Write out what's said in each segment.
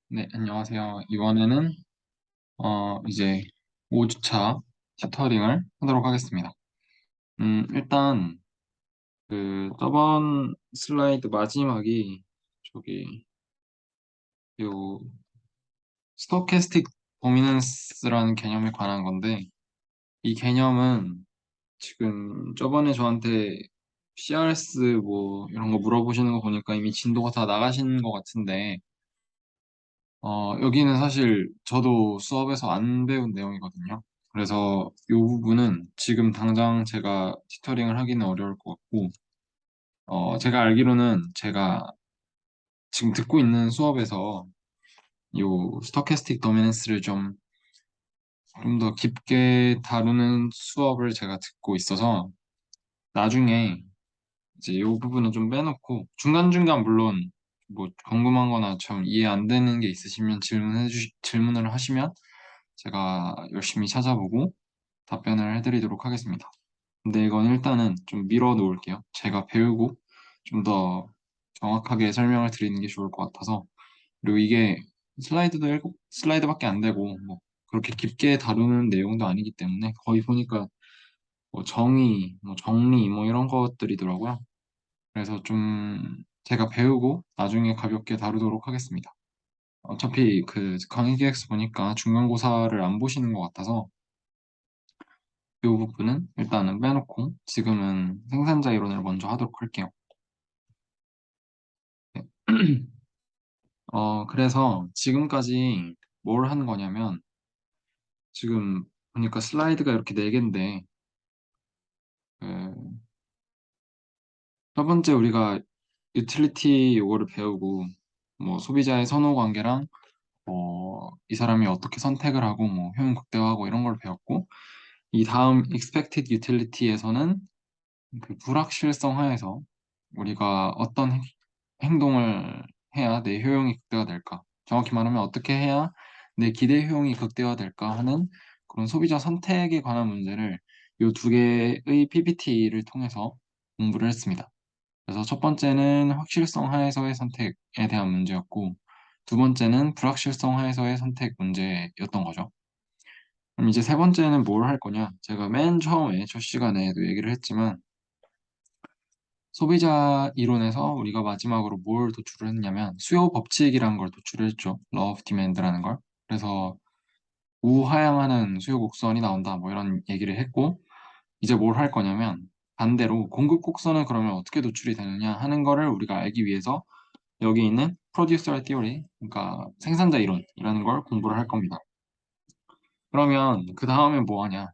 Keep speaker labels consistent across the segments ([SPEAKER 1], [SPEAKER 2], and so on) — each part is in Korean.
[SPEAKER 1] 네, 안녕하세요. 이번에는 이제 5주차 튜터링을 하도록 하겠습니다. 일단 저번 슬라이드 마지막이 저기 요 스토캐스틱 도미넌스라는 개념에 관한 건데, 이 개념은 지금 저번에 저한테 CRS 뭐 이런 거 물어보시는 거 보니까 이미 진도가 다 나가신 것 같은데, 여기는 사실 저도 수업에서 안 배운 내용이거든요. 그래서 이 부분은 지금 당장 제가 튜터링을 하기는 어려울 것 같고, 제가 알기로는 제가 지금 듣고 있는 수업에서 이 스토캐스틱 도미넌스를 좀 더 깊게 다루는 수업을 제가 듣고 있어서 나중에 이제 이 부분은 좀 빼놓고 중간중간 물론 뭐 궁금한 거나 좀 이해 안 되는 게 있으시면 질문을 하시면 제가 열심히 찾아보고 답변을 해드리도록 하겠습니다. 근데 이건 일단은 좀 밀어 놓을게요. 제가 배우고 좀 더 정확하게 설명을 드리는 게 좋을 것 같아서. 그리고 이게 슬라이드도 7슬라이드밖에 안 되고 뭐 그렇게 깊게 다루는 내용도 아니기 때문에 거의 보니까 뭐 정의, 뭐 정리 뭐 이런 것들이더라고요. 그래서 좀 제가 배우고 나중에 가볍게 다루도록 하겠습니다. 어차피 그 강의계획서 보니까 중간고사를 안 보시는 것 같아서 이 부분은 일단은 빼놓고 지금은 생산자 이론을 먼저 하도록 할게요. 네. 그래서 지금까지 뭘 한 거냐면 지금 보니까 슬라이드가 이렇게 4개인데 첫 번째 우리가 유틸리티 요거를 배우고 뭐 소비자의 선호 관계랑 이 사람이 어떻게 선택을 하고 뭐 효용 극대화하고 이런 걸 배웠고 이 다음 expected utility에서는 그 불확실성 하에서 우리가 어떤 행동을 해야 내 효용이 극대화될까? 정확히 말하면 어떻게 해야 내 기대 효용이 극대화될까 하는 그런 소비자 선택에 관한 문제를 이 2개의 PPT를 통해서 공부를 했습니다. 그래서 첫 번째는 확실성 하에서의 선택에 대한 문제였고, 두 번째는 불확실성 하에서의 선택 문제였던 거죠. 그럼 이제 세 번째는 뭘 할 거냐? 제가 맨 처음에 첫 시간에도 얘기를 했지만, 소비자 이론에서 우리가 마지막으로 뭘 도출을 했냐면 수요 법칙이라는 걸 도출을 했죠. Law of Demand라는 걸. 그래서 우하향하는 수요 곡선이 나온다. 뭐 이런 얘기를 했고 이제 뭘 할 거냐면 반대로 공급 곡선은 그러면 어떻게 도출이 되느냐 하는 거를 우리가 알기 위해서 여기 있는 Producer Theory, 그러니까 생산자 이론이라는 걸 공부를 할 겁니다. 그러면 그 다음에 뭐 하냐?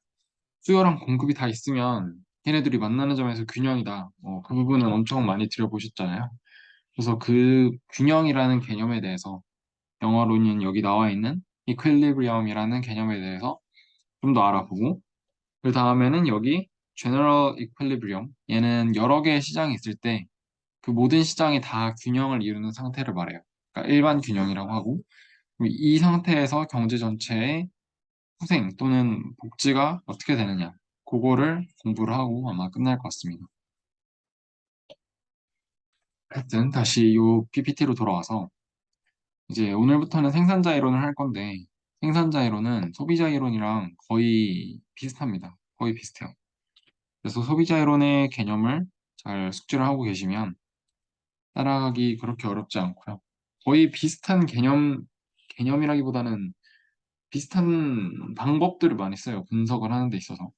[SPEAKER 1] 수요랑 공급이 다 있으면 걔네들이 만나는 점에서 균형이다. 그 부분은 엄청 많이 들여보셨잖아요. 그래서 그 균형이라는 개념에 대해서 영어로는 여기 나와 있는 equilibrium이라는 개념에 대해서 좀 더 알아보고 그 다음에는 여기 general equilibrium 얘는 여러 개의 시장이 있을 때 그 모든 시장이 다 균형을 이루는 상태를 말해요. 그러니까 일반 균형이라고 하고 이 상태에서 경제 전체의 후생 또는 복지가 어떻게 되느냐 그거를 공부를 하고 아마 끝날 것 같습니다. 하여튼 다시 이 PPT로 돌아와서 이제 오늘부터는 생산자 이론을 할 건데 생산자 이론은 소비자 이론이랑 거의 비슷합니다. 거의 비슷해요. 그래서 소비자 이론의 개념을 잘 숙지를 하고 계시면 따라가기 그렇게 어렵지 않고요. 거의 비슷한 개념이라기보다는 비슷한 방법들을 많이 써요. 분석을 하는 데 있어서.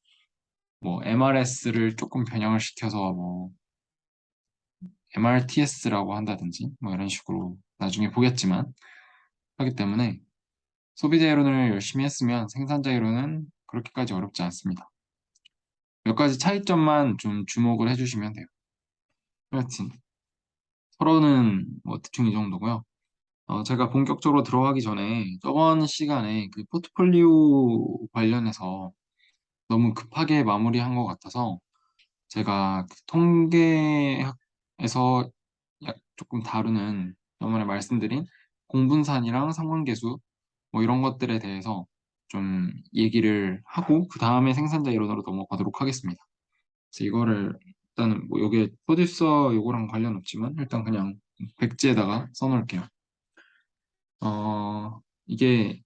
[SPEAKER 1] 뭐 MRS를 조금 변형을 시켜서 뭐 MRTS라고 한다든지 뭐 이런 식으로 나중에 보겠지만 하기 때문에 소비자 이론을 열심히 했으면 생산자 이론은 그렇게까지 어렵지 않습니다. 몇 가지 차이점만 좀 주목을 해주시면 돼요. 하여튼 서로는 뭐 대충 이 정도고요. 제가 본격적으로 들어가기 전에 저번 시간에 그 포트폴리오 관련해서 너무 급하게 마무리한 것 같아서 제가 그 통계학에서 조금 다루는 저번에 말씀드린 공분산이랑 상관계수 뭐 이런 것들에 대해서 좀 얘기를 하고 그 다음에 생산자 이론으로 넘어가도록 하겠습니다. 그래서 이거를 일단은 뭐 요게 프로듀서 요거랑 관련 없지만 일단 그냥 백지에다가 써놓을게요. 이게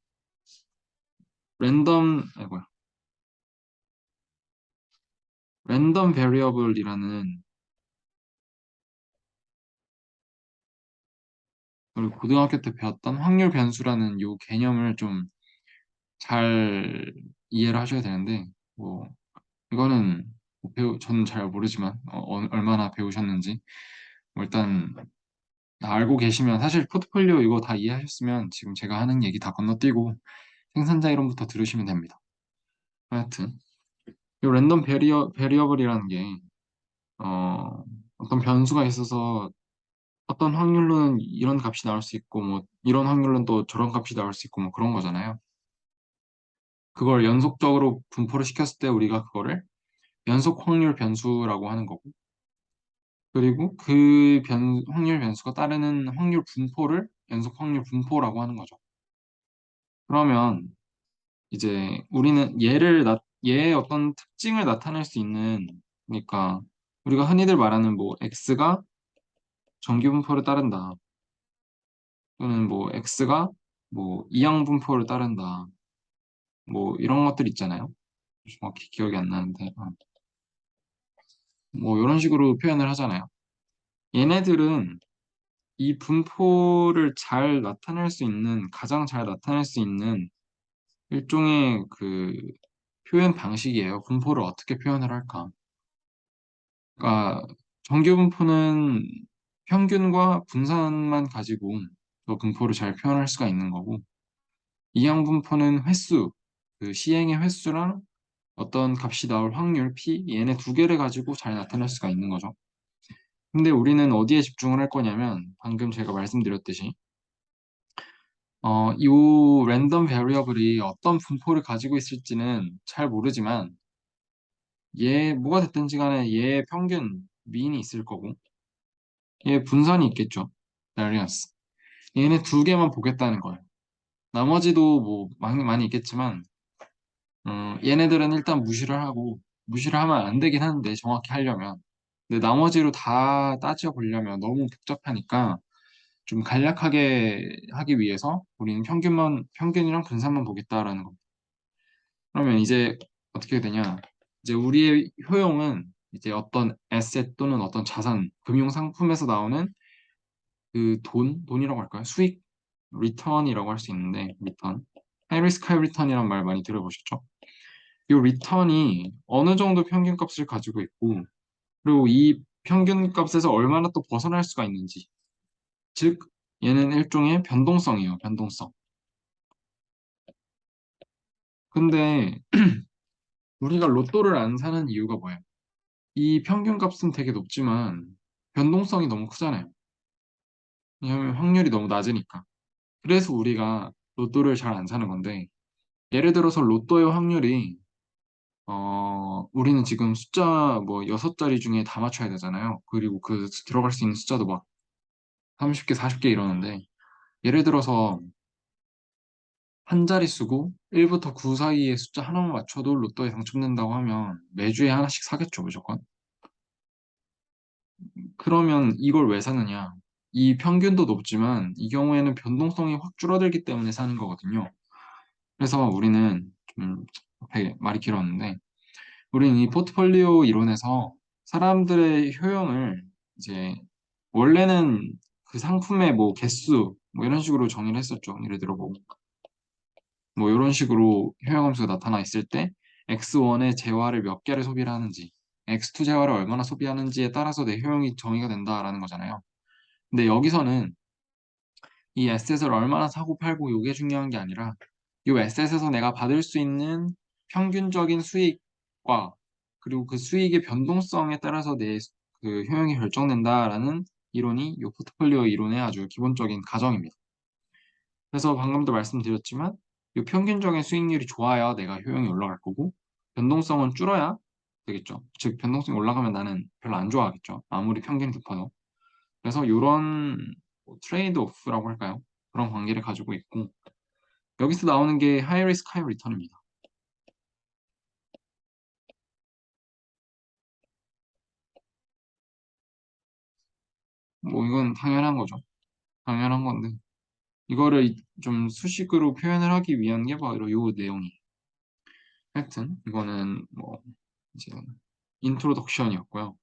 [SPEAKER 1] 랜덤, 아이고야, 랜덤 베리어블이라는 우리 고등학교 때 배웠던 확률 변수라는 요 개념을 좀 잘 이해를 하셔야 되는데, 뭐, 이거는 뭐 저는 잘 모르지만, 얼마나 배우셨는지. 뭐 일단, 알고 계시면, 사실 포트폴리오 이거 다 이해하셨으면 지금 제가 하는 얘기 다 건너뛰고 생산자 이론부터 들으시면 됩니다. 하여튼, 이 랜덤 베리어블이라는 게, 어떤 변수가 있어서 어떤 확률로는 이런 값이 나올 수 있고, 뭐, 이런 확률로는 또 저런 값이 나올 수 있고, 뭐 그런 거잖아요. 그걸 연속적으로 분포를 시켰을 때 우리가 그거를 연속 확률 변수라고 하는 거고, 그리고 그 확률 변수가 따르는 확률 분포를 연속 확률 분포라고 하는 거죠. 그러면 이제 우리는 얘의 어떤 특징을 나타낼 수 있는, 그러니까 우리가 흔히들 말하는 뭐 x가 정규 분포를 따른다, 또는 뭐 x가 뭐 이항 분포를 따른다, 뭐 이런 것들 있잖아요. 정확히 기억이 안 나는데, 뭐 이런 식으로 표현을 하잖아요. 얘네들은 이 분포를 잘 나타낼 수 있는, 가장 잘 나타낼 수 있는 일종의 그 표현 방식이에요. 분포를 어떻게 표현을 할까? 그러니까 정규 분포는 평균과 분산만 가지고 그 분포를 잘 표현할 수가 있는 거고, 이항 분포는 횟수, 그 시행의 횟수랑 어떤 값이 나올 확률 p 얘네 두 개를 가지고 잘 나타낼 수가 있는 거죠. 근데 우리는 어디에 집중을 할 거냐면 방금 제가 말씀드렸듯이 이 랜덤 베리어블이 어떤 분포를 가지고 있을지는 잘 모르지만 얘 뭐가 됐든지 간에 얘 평균 미인이 있을 거고 얘 분산이 있겠죠. variance. 얘네 두 개만 보겠다는 거예요. 나머지도 뭐 많이 있겠지만 얘네들은 일단 무시를 하고 무시를 하면 안 되긴 하는데 정확히 하려면 근데 나머지로 다 따져 보려면 너무 복잡하니까 좀 간략하게 하기 위해서 우리는 평균이랑 분산만 보겠다라는 거. 그러면 이제 어떻게 되냐? 이제 우리의 효용은 이제 어떤 에셋 또는 어떤 자산, 금융 상품에서 나오는 그 돈이라고 할까요? 수익, 리턴이라고 할 수 있는데, 리턴. 하이 리스크 하이 리턴이란 말 많이 들어보셨죠? 이 리턴이 어느 정도 평균값을 가지고 있고, 그리고 이 평균값에서 얼마나 또 벗어날 수가 있는지. 즉, 얘는 일종의 변동성이에요, 변동성. 근데 우리가 로또를 안 사는 이유가 뭐예요? 이 평균값은 되게 높지만 변동성이 너무 크잖아요. 왜냐하면 확률이 너무 낮으니까. 그래서 우리가 로또를 잘 안 사는 건데, 예를 들어서 로또의 확률이, 우리는 지금 숫자 뭐 6자리 중에 다 맞춰야 되잖아요. 그리고 그 들어갈 수 있는 숫자도 막 30개, 40개 이러는데, 예를 들어서 한 자릿수고 1부터 9 사이의 숫자 하나만 맞춰도 로또에 당첨된다고 하면 매주에 하나씩 사겠죠, 무조건. 그러면 이걸 왜 사느냐? 이 평균도 높지만 이 경우에는 변동성이 확 줄어들기 때문에 사는 거거든요. 그래서 우리는 좀 앞에 말이 길었는데 우리는 이 포트폴리오 이론에서 사람들의 효용을 이제 원래는 그 상품의 뭐 개수 뭐 이런 식으로 정의를 했었죠. 예를 들어 뭐 이런 식으로 효용함수가 나타나 있을 때 X1의 재화를 몇 개를 소비를 하는지 X2 재화를 얼마나 소비하는지에 따라서 내 효용이 정의가 된다라는 거잖아요. 근데 여기서는 이 에셋을 얼마나 사고 팔고 이게 중요한 게 아니라 이 에셋에서 내가 받을 수 있는 평균적인 수익과 그리고 그 수익의 변동성에 따라서 내 그 효용이 결정된다라는 이론이 이 포트폴리오 이론의 아주 기본적인 가정입니다. 그래서 방금도 말씀드렸지만 이 평균적인 수익률이 좋아야 내가 효용이 올라갈 거고 변동성은 줄어야 되겠죠. 즉 변동성이 올라가면 나는 별로 안 좋아하겠죠. 아무리 평균이 높아도. 그래서 이런 트레이드 오프라고 할까요? 그런 관계를 가지고 있고 여기서 나오는 게 하이 리스크 하이 리턴입니다. 뭐 이건 당연한 거죠. 당연한 건데 이거를 좀 수식으로 표현을 하기 위한 게 바로 요 내용이. 하여튼 이거는 뭐 이제 인트로덕션이었고요.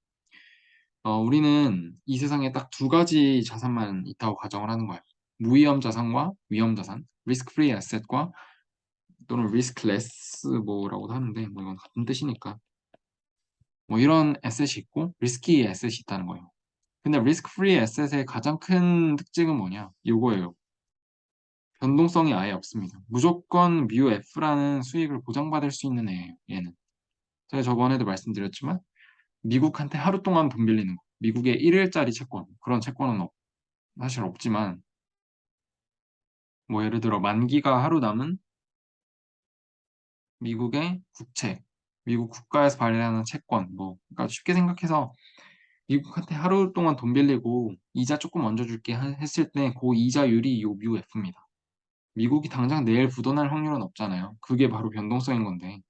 [SPEAKER 1] 우리는 이 세상에 딱 두 가지 자산만 있다고 가정을 하는 거예요. 무위험 자산과 위험 자산, 리스크 프리 에셋과 또는 리스크 레스 뭐라고도 하는데 뭐 이건 같은 뜻이니까 뭐 이런 에셋이 있고 리스키 에셋이 있다는 거예요. 근데 리스크 프리 에셋의 가장 큰 특징은 뭐냐? 이거예요. 변동성이 아예 없습니다. 무조건 뮤 F라는 수익을 보장받을 수 있는 애예요. 얘는. 제가 저번에도 말씀드렸지만 미국한테 하루 동안 돈 빌리는 거. 미국의 1일짜리 채권. 그런 채권은 사실 없지만 뭐 예를 들어 만기가 하루 남은 미국의 국채, 미국 국가에서 발행하는 채권 뭐 그러니까 쉽게 생각해서 미국한테 하루 동안 돈 빌리고 이자 조금 얹어줄게 했을 때 그 이자율이 요 뮤 F입니다. 미국이 당장 내일 부도날 확률은 없잖아요. 그게 바로 변동성인 건데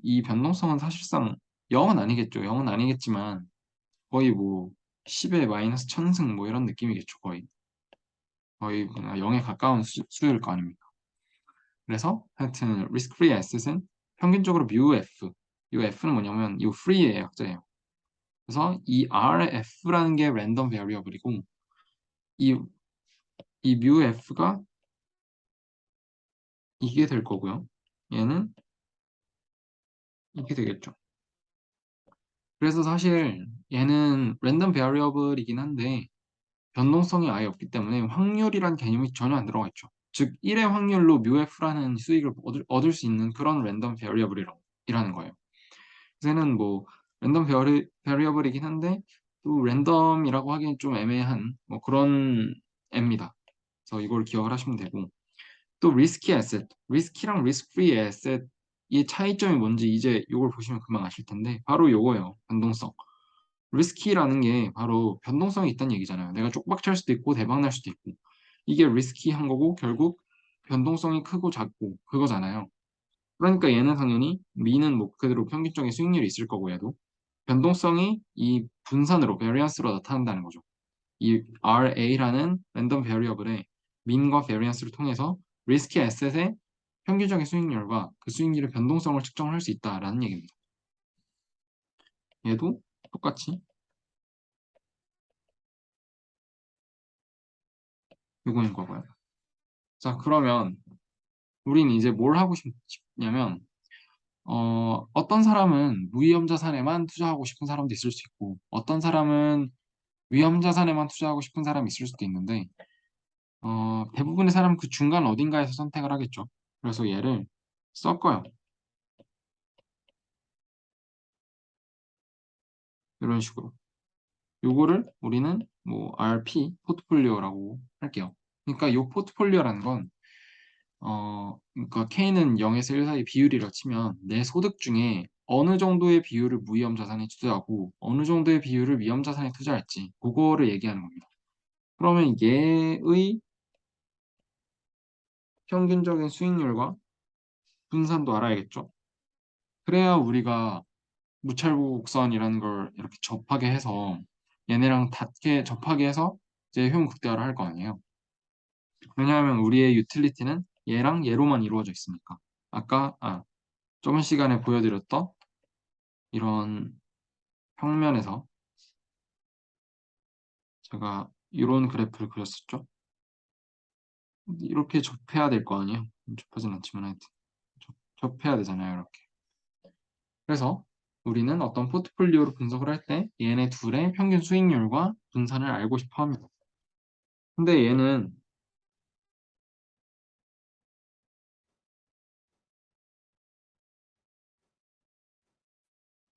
[SPEAKER 1] 이 변동성은 사실상 0은 아니겠죠. 0은 아니겠지만 거의 뭐 10의 마이너스 1000승 뭐 이런 느낌이겠죠. 거의 0에 가까운 수율일 거 아닙니까? 그래서 하여튼 리스크 프리 에셋은 평균적으로 뮤 F. 이 F는 뭐냐면 이 free의 약자예요. 그래서 이 RF라는 게 랜덤 베리어블이고 이, 이 뮤 F가 이게 될 거고요. 얘는 이게 되겠죠. 그래서 사실 얘는 랜덤 베리어블이긴 한데 변동성이 아예 없기 때문에 확률이란 개념이 전혀 안 들어가 있죠. 즉 1의 확률로 뮤F라는 수익을 얻을 수 있는 그런 랜덤 베리어블이라는 거예요. 그래서 얘는 뭐 랜덤 베리어블이긴 한데 또 랜덤이라고 하기엔 좀 애매한 뭐 그런 애입니다. 그래서 이걸 기억을 하시면 되고 또 리스키 에셋, 리스키랑 리스크 프리 에셋의 차이점이 뭔지 이제 이걸 보시면 금방 아실 텐데 바로 요거예요. 변동성. 리스키라는 게 바로 변동성이 있다는 얘기잖아요. 내가 쪽박 찰 수도 있고 대박 날 수도 있고 이게 리스키한 거고 결국 변동성이 크고 작고 그거잖아요. 그러니까 얘는 당연히 미는 뭐 그대로 평균적인 수익률이 있을 거고 얘도 변동성이 이 분산으로 베리언스로 나타난다는 거죠. 이 RA라는 랜덤 베리어블의 민과 베리언스를 통해서 리스키 에셋의 평균적인 수익률과 그 수익률의 변동성을 측정을 할 수 있다라는 얘기입니다. 얘도 똑같이 요거인 거고요. 자, 그러면 우린 이제 뭘 하고 싶냐면 어떤 사람은 무위험 자산에만 투자하고 싶은 사람도 있을 수 있고 어떤 사람은 위험 자산에만 투자하고 싶은 사람이 있을 수도 있는데 대부분의 사람은 그 중간 어딘가에서 선택을 하겠죠. 그래서 얘를 섞어요. 이런 식으로. 요거를 우리는 뭐 RP 포트폴리오라고 할게요. 그러니까 요 포트폴리오라는 건 그러니까 K는 0에서 1 사이 비율이라 치면 내 소득 중에 어느 정도의 비율을 무위험 자산에 투자하고 어느 정도의 비율을 위험 자산에 투자할지 그거를 얘기하는 겁니다. 그러면 얘의 평균적인 수익률과 분산도 알아야겠죠. 그래야 우리가 무찰국선이라는 걸 이렇게 접하게 해서 얘네랑 닿게 접하게 해서 이제 효용 극대화를 할 거 아니에요. 왜냐하면 우리의 유틸리티는 얘랑 얘로만 이루어져 있으니까. 아까 저번 시간에 보여드렸던 이런 평면에서 제가 이런 그래프를 그렸었죠. 이렇게 접해야 될 거 아니에요. 접하진 않지만 하여튼 접해야 되잖아요. 이렇게. 그래서 우리는 어떤 포트폴리오를 분석을 할 때 얘네 둘의 평균 수익률과 분산을 알고 싶어 합니다. 근데 얘는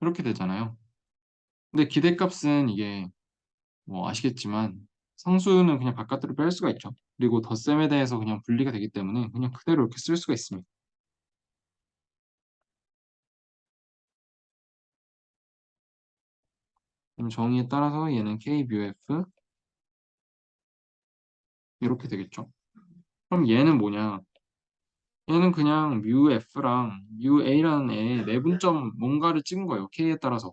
[SPEAKER 1] 이렇게 되잖아요. 근데 기대값은 이게 뭐 아시겠지만 상수는 그냥 바깥으로 뺄 수가 있죠. 그리고 덧셈에 대해서 그냥 분리가 되기 때문에 그냥 그대로 이렇게 쓸 수가 있습니다. 그럼 정의에 따라서 얘는 K 뮤 F 이렇게 되겠죠. 그럼 얘는 뭐냐? 얘는 그냥 뮤 F랑 뮤 A라는 애 내분점 뭔가를 찍은 거예요. K에 따라서.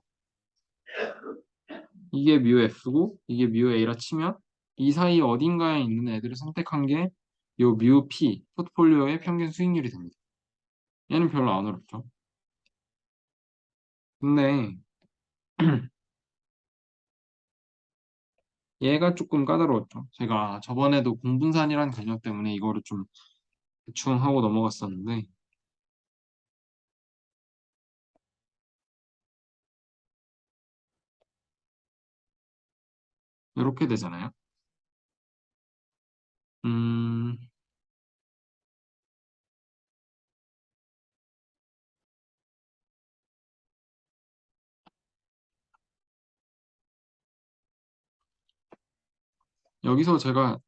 [SPEAKER 1] 이게 뮤 F고 이게 뮤 A라 치면 이 사이 어딘가에 있는 애들을 선택한 게 요 뮤 P 포트폴리오의 평균 수익률이 됩니다. 얘는 별로 안 어렵죠. 근데 얘가 조금 까다로웠죠. 제가 저번에도 공분산이라는 개념 때문에 이거를 좀 대충 하고 넘어갔었는데 이렇게 되잖아요. 음, 여기서 제가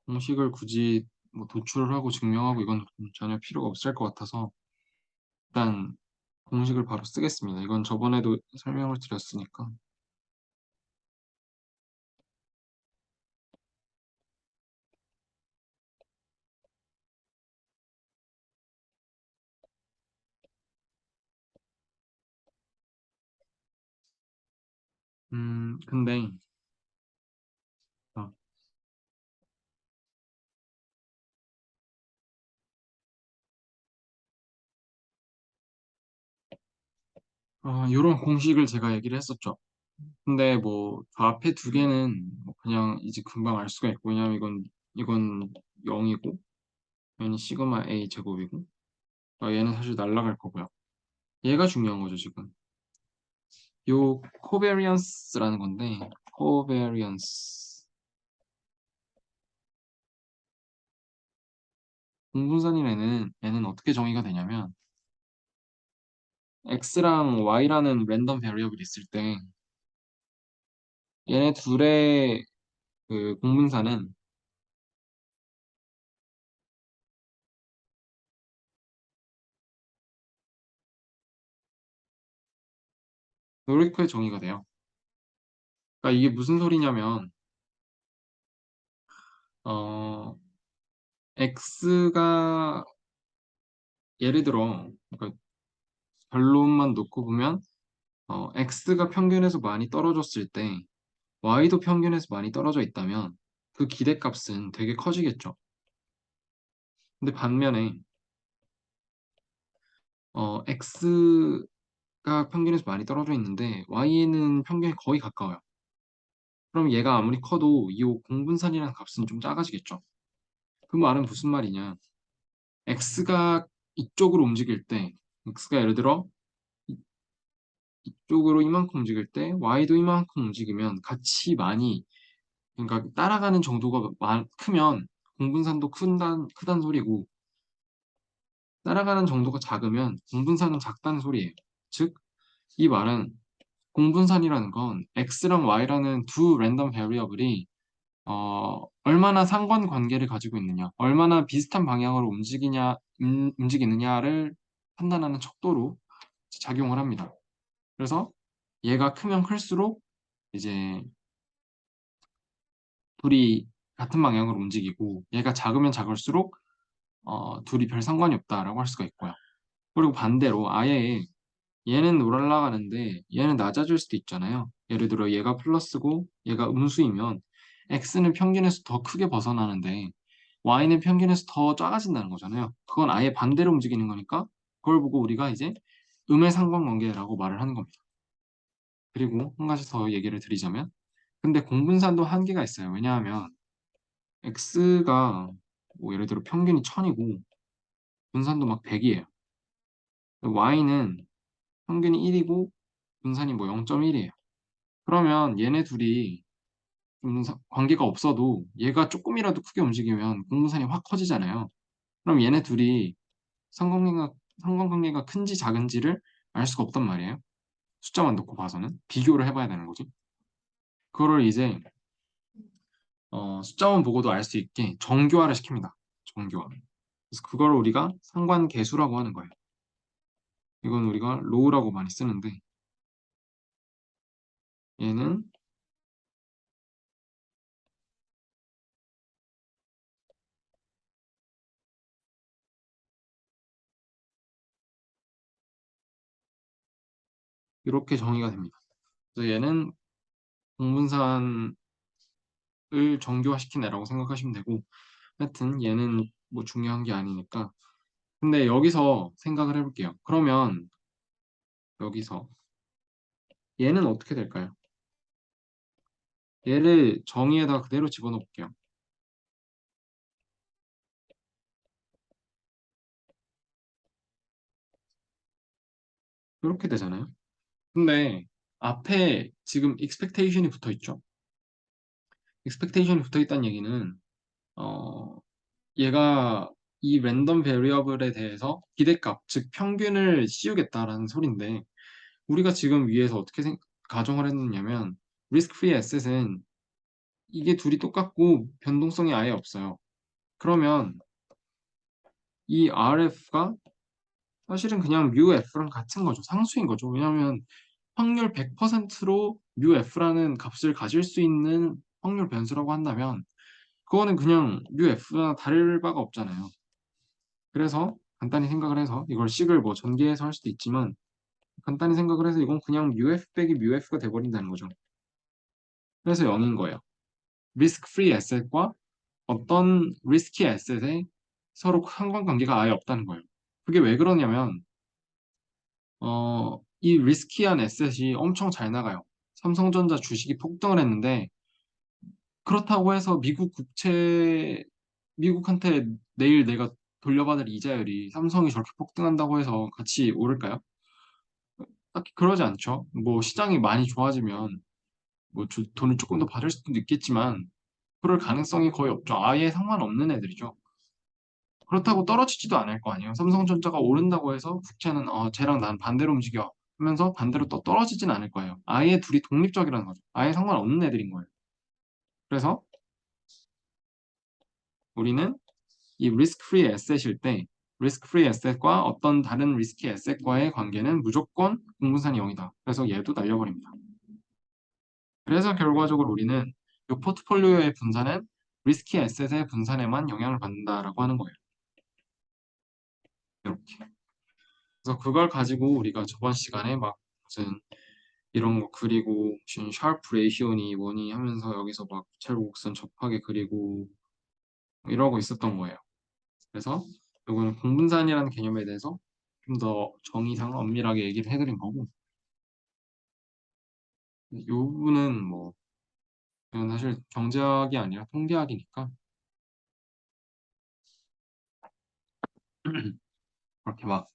[SPEAKER 1] 공식을 굳이 뭐 도출을 하고 증명하고 이건 전혀 필요가 없을 것 같아서 일단 공식을 바로 쓰겠습니다. 이건 저번에도 설명을 드렸으니까. 근데 어, 이런 공식을 제가 얘기를 했었죠. 근데 뭐 그 앞에 두 개는 뭐 그냥 이제 금방 알 수가 있고 왜냐면 이건 0이고 얘는 시그마 A 제곱이고 얘는 사실 날라갈 거고요. 얘가 중요한 거죠 지금. 요 코베리언스라는 건데 코베리언스 공분선인 애는 어떻게 정의가 되냐면 x랑 y라는 랜덤 베리어블이 있을 때 얘네 둘의 그 공분사는 이렇게 정의가 돼요. 그러니까 이게 무슨 소리냐면 어 x가 예를 들어 그러니까 결론만 놓고 보면 x가 평균에서 많이 떨어졌을 때 y도 평균에서 많이 떨어져 있다면 그 기대값은 되게 커지겠죠. 근데 반면에 x가 평균에서 많이 떨어져 있는데 y는 평균에 거의 가까워요. 그럼 얘가 아무리 커도 이 공분산이라는 값은 좀 작아지겠죠. 그 말은 무슨 말이냐? x가 이쪽으로 움직일 때 x가 예를 들어 이쪽으로 이만큼 움직일 때 y도 이만큼 움직이면 같이 많이 그러니까 따라가는 정도가 크면 공분산도 크단 소리고 따라가는 정도가 작으면 공분산은 작다는 소리예요. 즉, 이 말은 공분산이라는 건 x랑 y라는 두 랜덤 베리어블이 얼마나 상관관계를 가지고 있느냐, 얼마나 비슷한 방향으로 움직이느냐를 판단하는 척도로 작용을 합니다. 그래서 얘가 크면 클수록 이제 둘이 같은 방향으로 움직이고 얘가 작으면 작을수록 둘이 별 상관이 없다라고 할 수가 있고요. 그리고 반대로 아예 얘는 올라가는데 얘는 낮아질 수도 있잖아요. 예를 들어 얘가 플러스고 얘가 음수이면 x는 평균에서 더 크게 벗어나는데 y는 평균에서 더 작아진다는 거잖아요. 그건 아예 반대로 움직이는 거니까 그걸 보고 우리가 이제 음의 상관관계라고 말을 하는 겁니다. 그리고 한 가지 더 얘기를 드리자면 근데 공분산도 한계가 있어요. 왜냐하면 x가 뭐 예를 들어 평균이 1000이고 분산도 막 100이에요. y는 평균이 1이고 분산이 뭐 0.1이에요. 그러면 얘네 둘이 관계가 없어도 얘가 조금이라도 크게 움직이면 공분산이 확 커지잖아요. 그럼 얘네 둘이 상관관계가, 상관관계가 큰지 작은지를 알 수가 없단 말이에요. 숫자만 놓고 봐서는 비교를 해봐야 되는 거지. 그거를 이제 숫자만 보고도 알 수 있게 정교화를 시킵니다. 정교화. 그래서 그걸 우리가 상관계수라고 하는 거예요. 이건 우리가 로우라고 많이 쓰는데 얘는 이렇게 정의가 됩니다. 그래서 얘는 공분산 정교화시킨 애라고 생각하시면 되고, 하여튼 얘는 뭐 중요한 게 아니니까. 근데 여기서 생각을 해볼게요. 그러면 여기서 얘는 어떻게 될까요? 얘를 정의에다 그대로 집어넣어 볼게요. 이렇게 되잖아요. 근데 앞에 지금 expectation이 붙어 있죠. expectation이 붙어 있다는 얘기는 어, 얘가 이 랜덤 베리어블에 대해서 기대값, 즉 평균을 씌우겠다라는 소린데 우리가 지금 위에서 어떻게 가정을 했느냐면 리스크 프리 에셋은 이게 둘이 똑같고 변동성이 아예 없어요. 그러면 이 RF가 사실은 그냥 뮤 F랑 같은 거죠. 상수인 거죠. 왜냐하면 확률 100%로 뮤 F라는 값을 가질 수 있는 확률 변수라고 한다면 그거는 그냥 뮤 F나 다를 바가 없잖아요. 그래서 간단히 생각을 해서 이걸 식을 뭐 전개해서 할 수도 있지만 간단히 생각을 해서 이건 그냥 뮤 F 빼기 뮤 F가 돼버린다는 거죠. 그래서 0인 거예요. 리스크 프리 에셋과 어떤 리스키 에셋에 서로 상관관계가 아예 없다는 거예요. 그게 왜 그러냐면 이 리스키한 에셋이 엄청 잘 나가요. 삼성전자 주식이 폭등을 했는데 그렇다고 해서 미국한테 내일 내가 돌려받을 이자율이 삼성이 저렇게 폭등한다고 해서 같이 오를까요? 딱히 그러지 않죠. 뭐 시장이 많이 좋아지면 뭐 돈을 조금 더 받을 수도 있겠지만 그럴 가능성이 거의 없죠. 아예 상관없는 애들이죠. 그렇다고 떨어지지도 않을 거 아니에요. 삼성전자가 오른다고 해서 국채는 쟤랑 난 반대로 움직여 하면서 반대로 또 떨어지진 않을 거예요. 아예 둘이 독립적이라는 거죠. 아예 상관없는 애들인 거예요. 그래서 우리는 이 리스크 프리 에셋일 때 리스크 프리 에셋과 어떤 다른 리스키 에셋과의 관계는 무조건 공분산이 0이다. 그래서 얘도 날려버립니다. 그래서 결과적으로 우리는 이 포트폴리오의 분산은 리스키 에셋의 분산에만 영향을 받는다라고 하는 거예요. 이렇게. 그래서 그걸 가지고 우리가 저번 시간에 막 무슨 이런 거 그리고 무슨 샤르프 레이시오니 뭐니 하면서 여기서 막 찰곡선 접하게 그리고 이러고 있었던 거예요. 그래서 이거는 공분산이라는 개념에 대해서 좀 더 정의상 엄밀하게 얘기를 해드린 거고 이 부분은 뭐 그냥 사실 경제학이 아니라 통계학이니까 그렇게 막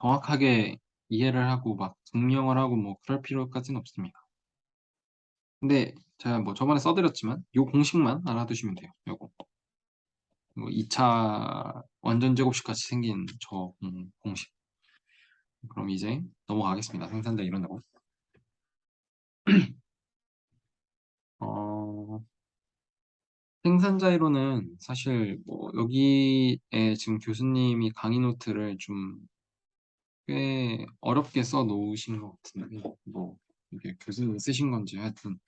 [SPEAKER 1] 정확하게 이해를 하고 막 증명을 하고 뭐 그럴 필요까지는 없습니다. 근데 제가 뭐 저번에 써드렸지만 요 공식만 알아두시면 돼요. 요거 뭐 2차 완전 제곱식 같이 생긴 저 공식. 그럼 이제 넘어가겠습니다. 생산자 이론으로. 어, 생산자 이론은 사실 뭐 여기에 지금 교수님이 강의 노트를 좀 꽤 어렵게 써 놓으신 것 같은데 뭐 이게 교수님 쓰신 건지 하여튼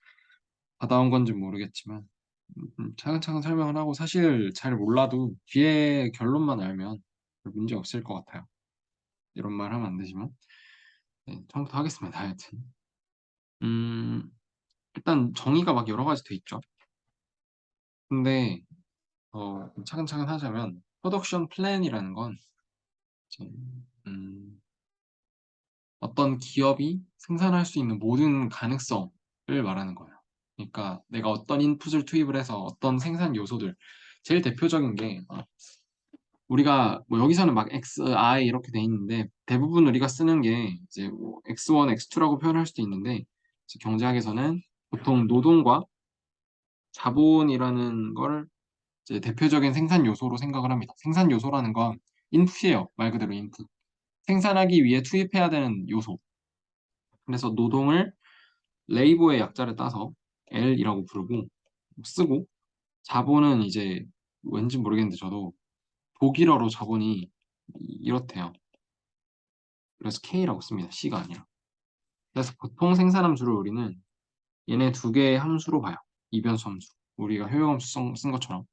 [SPEAKER 1] 받아온 건지 모르겠지만 차근차근 설명을 하고 사실 잘 몰라도 뒤에 결론만 알면 별 문제 없을 것 같아요. 이런 말 하면 안 되지만 네, 처음부터 하겠습니다. 하여튼 음, 일단 정의가 막 여러 가지 돼 있죠. 근데 차근차근 하자면 프로덕션 플랜이라는 건 이제, 음, 어떤 기업이 생산할 수 있는 모든 가능성을 말하는 거예요. 그러니까 내가 어떤 인풋을 투입을 해서 어떤 생산 요소들 제일 대표적인 게 우리가 뭐 여기서는 막 XI 이렇게 돼 있는데 대부분 우리가 쓰는 게 이제 뭐 X1, X2라고 표현할 수도 있는데 이제 경제학에서는 보통 노동과 자본이라는 걸 이제 대표적인 생산 요소로 생각을 합니다. 생산 요소라는 건 인풋이에요. 말 그대로 인풋. 생산하기 위해 투입해야 되는 요소. 그래서 노동을 레이버의 약자를 따서 L이라고 부르고 쓰고 자본은 이제 왠지 모르겠는데 저도 독일어로 자본이 이렇대요. 그래서 K라고 씁니다. C가 아니라. 그래서 보통 생산함 수를 우리는 얘네 두 개의 함수로 봐요. 이변수 함수. 우리가 효용함수 쓴 것처럼.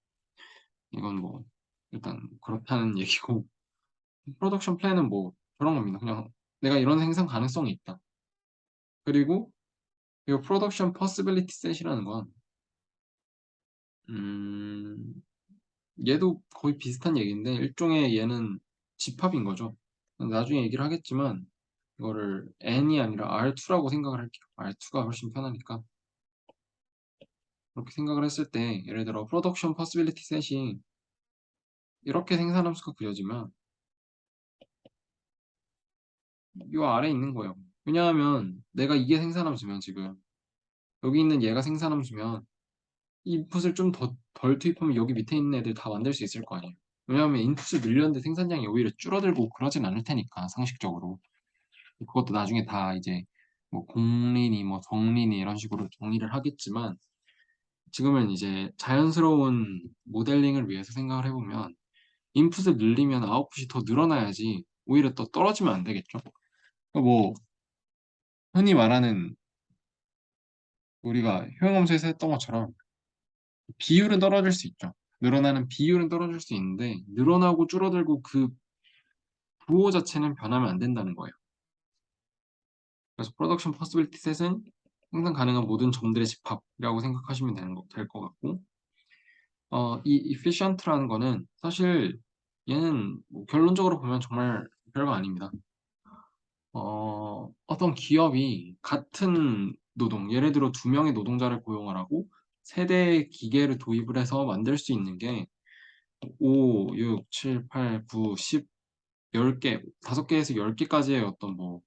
[SPEAKER 1] 이건 뭐 일단 그렇다는 얘기고 프로덕션 플랜은 뭐 그런 겁니다. 그냥 내가 이런 생산 가능성이 있다. 그리고 이 프로덕션 퍼시빌리티 셋이라는 건 음, 얘도 거의 비슷한 얘기인데 일종의 얘는 집합인 거죠. 나중에 얘기를 하겠지만 이거를 n이 아니라 R2라고 생각을 할게요. R2가 훨씬 편하니까. 그렇게 생각을 했을 때 예를 들어 프로덕션 퍼시빌리티 셋이 이렇게 생산함수가 그려지면 이 아래에 있는 거예요. 왜냐하면 내가 이게 생산함수면 지금 여기 있는 얘가 생산함수면 이 인풋을 좀 덜 투입하면 여기 밑에 있는 애들 다 만들 수 있을 거 아니에요. 왜냐하면 인풋을 늘렸는데 생산량이 오히려 줄어들고 그러진 않을 테니까 상식적으로. 그것도 나중에 다 이제 뭐 공린이 뭐 정린이 이런 식으로 정의를 하겠지만 지금은 이제 자연스러운 모델링을 위해서 생각을 해보면 인풋을 늘리면 아웃풋이 더 늘어나야지 오히려 또 떨어지면 안 되겠죠. 그러니까 뭐 흔히 말하는 우리가 효용함수에서 했던 것처럼 비율은 떨어질 수 있죠. 늘어나는 비율은 떨어질 수 있는데 늘어나고 줄어들고 그 부호 자체는 변하면 안 된다는 거예요. 그래서 프로덕션 퍼시빌리티 셋은 생산 가능한 모든 점들의 집합이라고 생각하시면 될 것 같고 이 efficient라는 거는 사실 얘는 뭐 결론적으로 보면 정말 별거 아닙니다. 어떤 기업이 같은 노동, 예를 들어 두 명의 노동자를 고용을 하고 세대의 기계를 도입을 해서 만들 수 있는 게 5, 6, 7, 8, 9, 10, 10개, 5개에서 10개까지의 어떤 뭐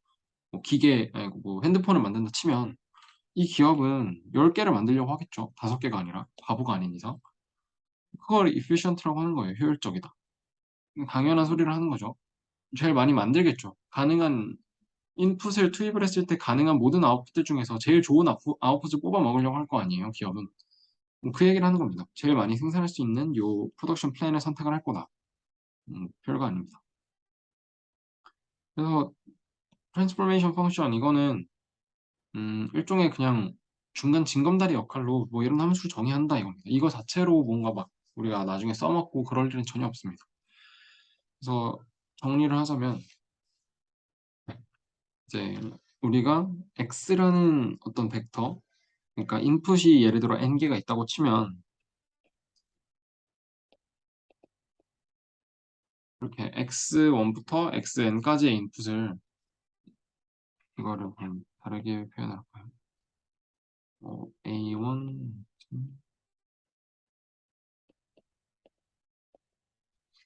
[SPEAKER 1] 기계, 아니 뭐 핸드폰을 만든다 치면 이 기업은 10개를 만들려고 하겠죠. 5개가 아니라 바보가 아닌 이상. 그걸 efficient라고 하는 거예요. 효율적이다. 당연한 소리를 하는 거죠. 제일 많이 만들겠죠. 가능한 인풋을 투입을 했을 때 가능한 모든 아웃풋들 중에서 제일 좋은 아웃풋을 뽑아 먹으려고 할 거 아니에요, 기업은. 뭐그 얘기를 하는 겁니다. 제일 많이 생산할 수 있는 요 프로덕션 플랜을 선택을 할 거다. 별거 아닙니다. 그래서 트랜스포메이션 펑션 이거는 일종의 그냥 중간 징검다리 역할로 뭐 이런 함수 정의한다 이겁니다. 이거 자체로 뭔가 막 우리가 나중에 써먹고 그럴 일은 전혀 없습니다. 그래서 정리를 하자면 이제 우리가 x라는 어떤 벡터, 그러니까 인풋이 예를 들어 n개가 있다고 치면 이렇게 x1부터 xn까지의 인풋을 이거를 그럼 다르게 표현할까요? a1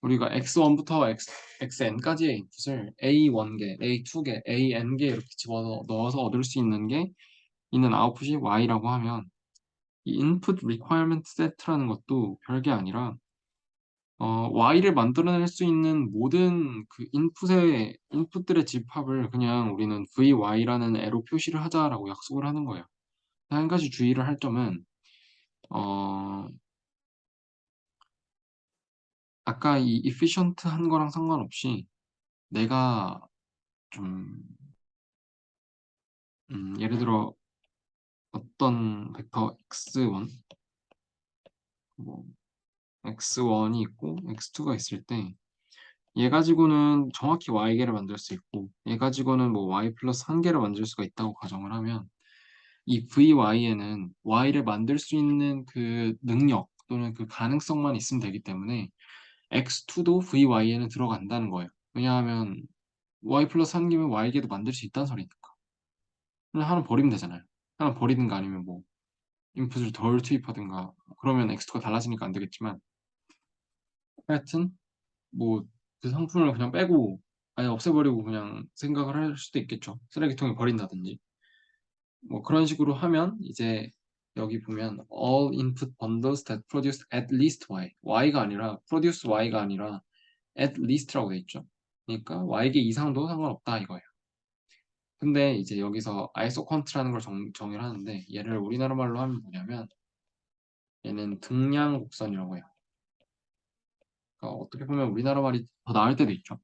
[SPEAKER 1] 우리가 x1부터 xn까지의 인풋을 a1개, a2개, an개 이렇게 집어 넣어서 얻을 수 있는 게 있는 아웃풋이 y라고 하면 이 input requirement set라는 것도 별게 아니라 y를 만들어낼 수 있는 모든 그 인풋들의 집합을 그냥 우리는 vy라는 애로 표시를 하자라고 약속을 하는 거예요. 한 가지 주의를 할 점은 어, 아까 이 efficient 한 거랑 상관없이 내가 좀 예를 들어 어떤 벡터 x1 뭐 x1이 있고 x2가 있을 때 얘 가지고는 정확히 y개를 만들 수 있고 얘 가지고는 뭐 y 플러스 한 개를 만들 수가 있다고 가정을 하면 이 vy에는 y를 만들 수 있는 그 능력 또는 그 가능성만 있으면 되기 때문에 x2도 vy에는 들어간다는 거예요. 왜냐하면 y 플러스 한 개면 y개도 만들 수 있다는 소리니까. 그냥 하나 버리면 되잖아요. 하나 버리든가 아니면 뭐 인풋을 덜 투입하든가 그러면 x2가 달라지니까 안 되겠지만 하여튼 뭐 그 상품을 그냥 빼고 아예 없애버리고 그냥 생각을 할 수도 있겠죠. 쓰레기통에 버린다든지. 뭐 그런 식으로 하면 이제 여기 보면 all input bundles that produce at least y. y가 아니라 produce y가 아니라 at least라고 돼 있죠. 그러니까 y개 이상도 상관없다 이거예요. 근데 이제 여기서 isoquant라는 걸 정의를 하는데 얘를 우리나라 말로 하면 뭐냐면 얘는 등량 곡선이라고 해요. 그러니까 어떻게 보면 우리나라 말이 더 나을 때도 있죠.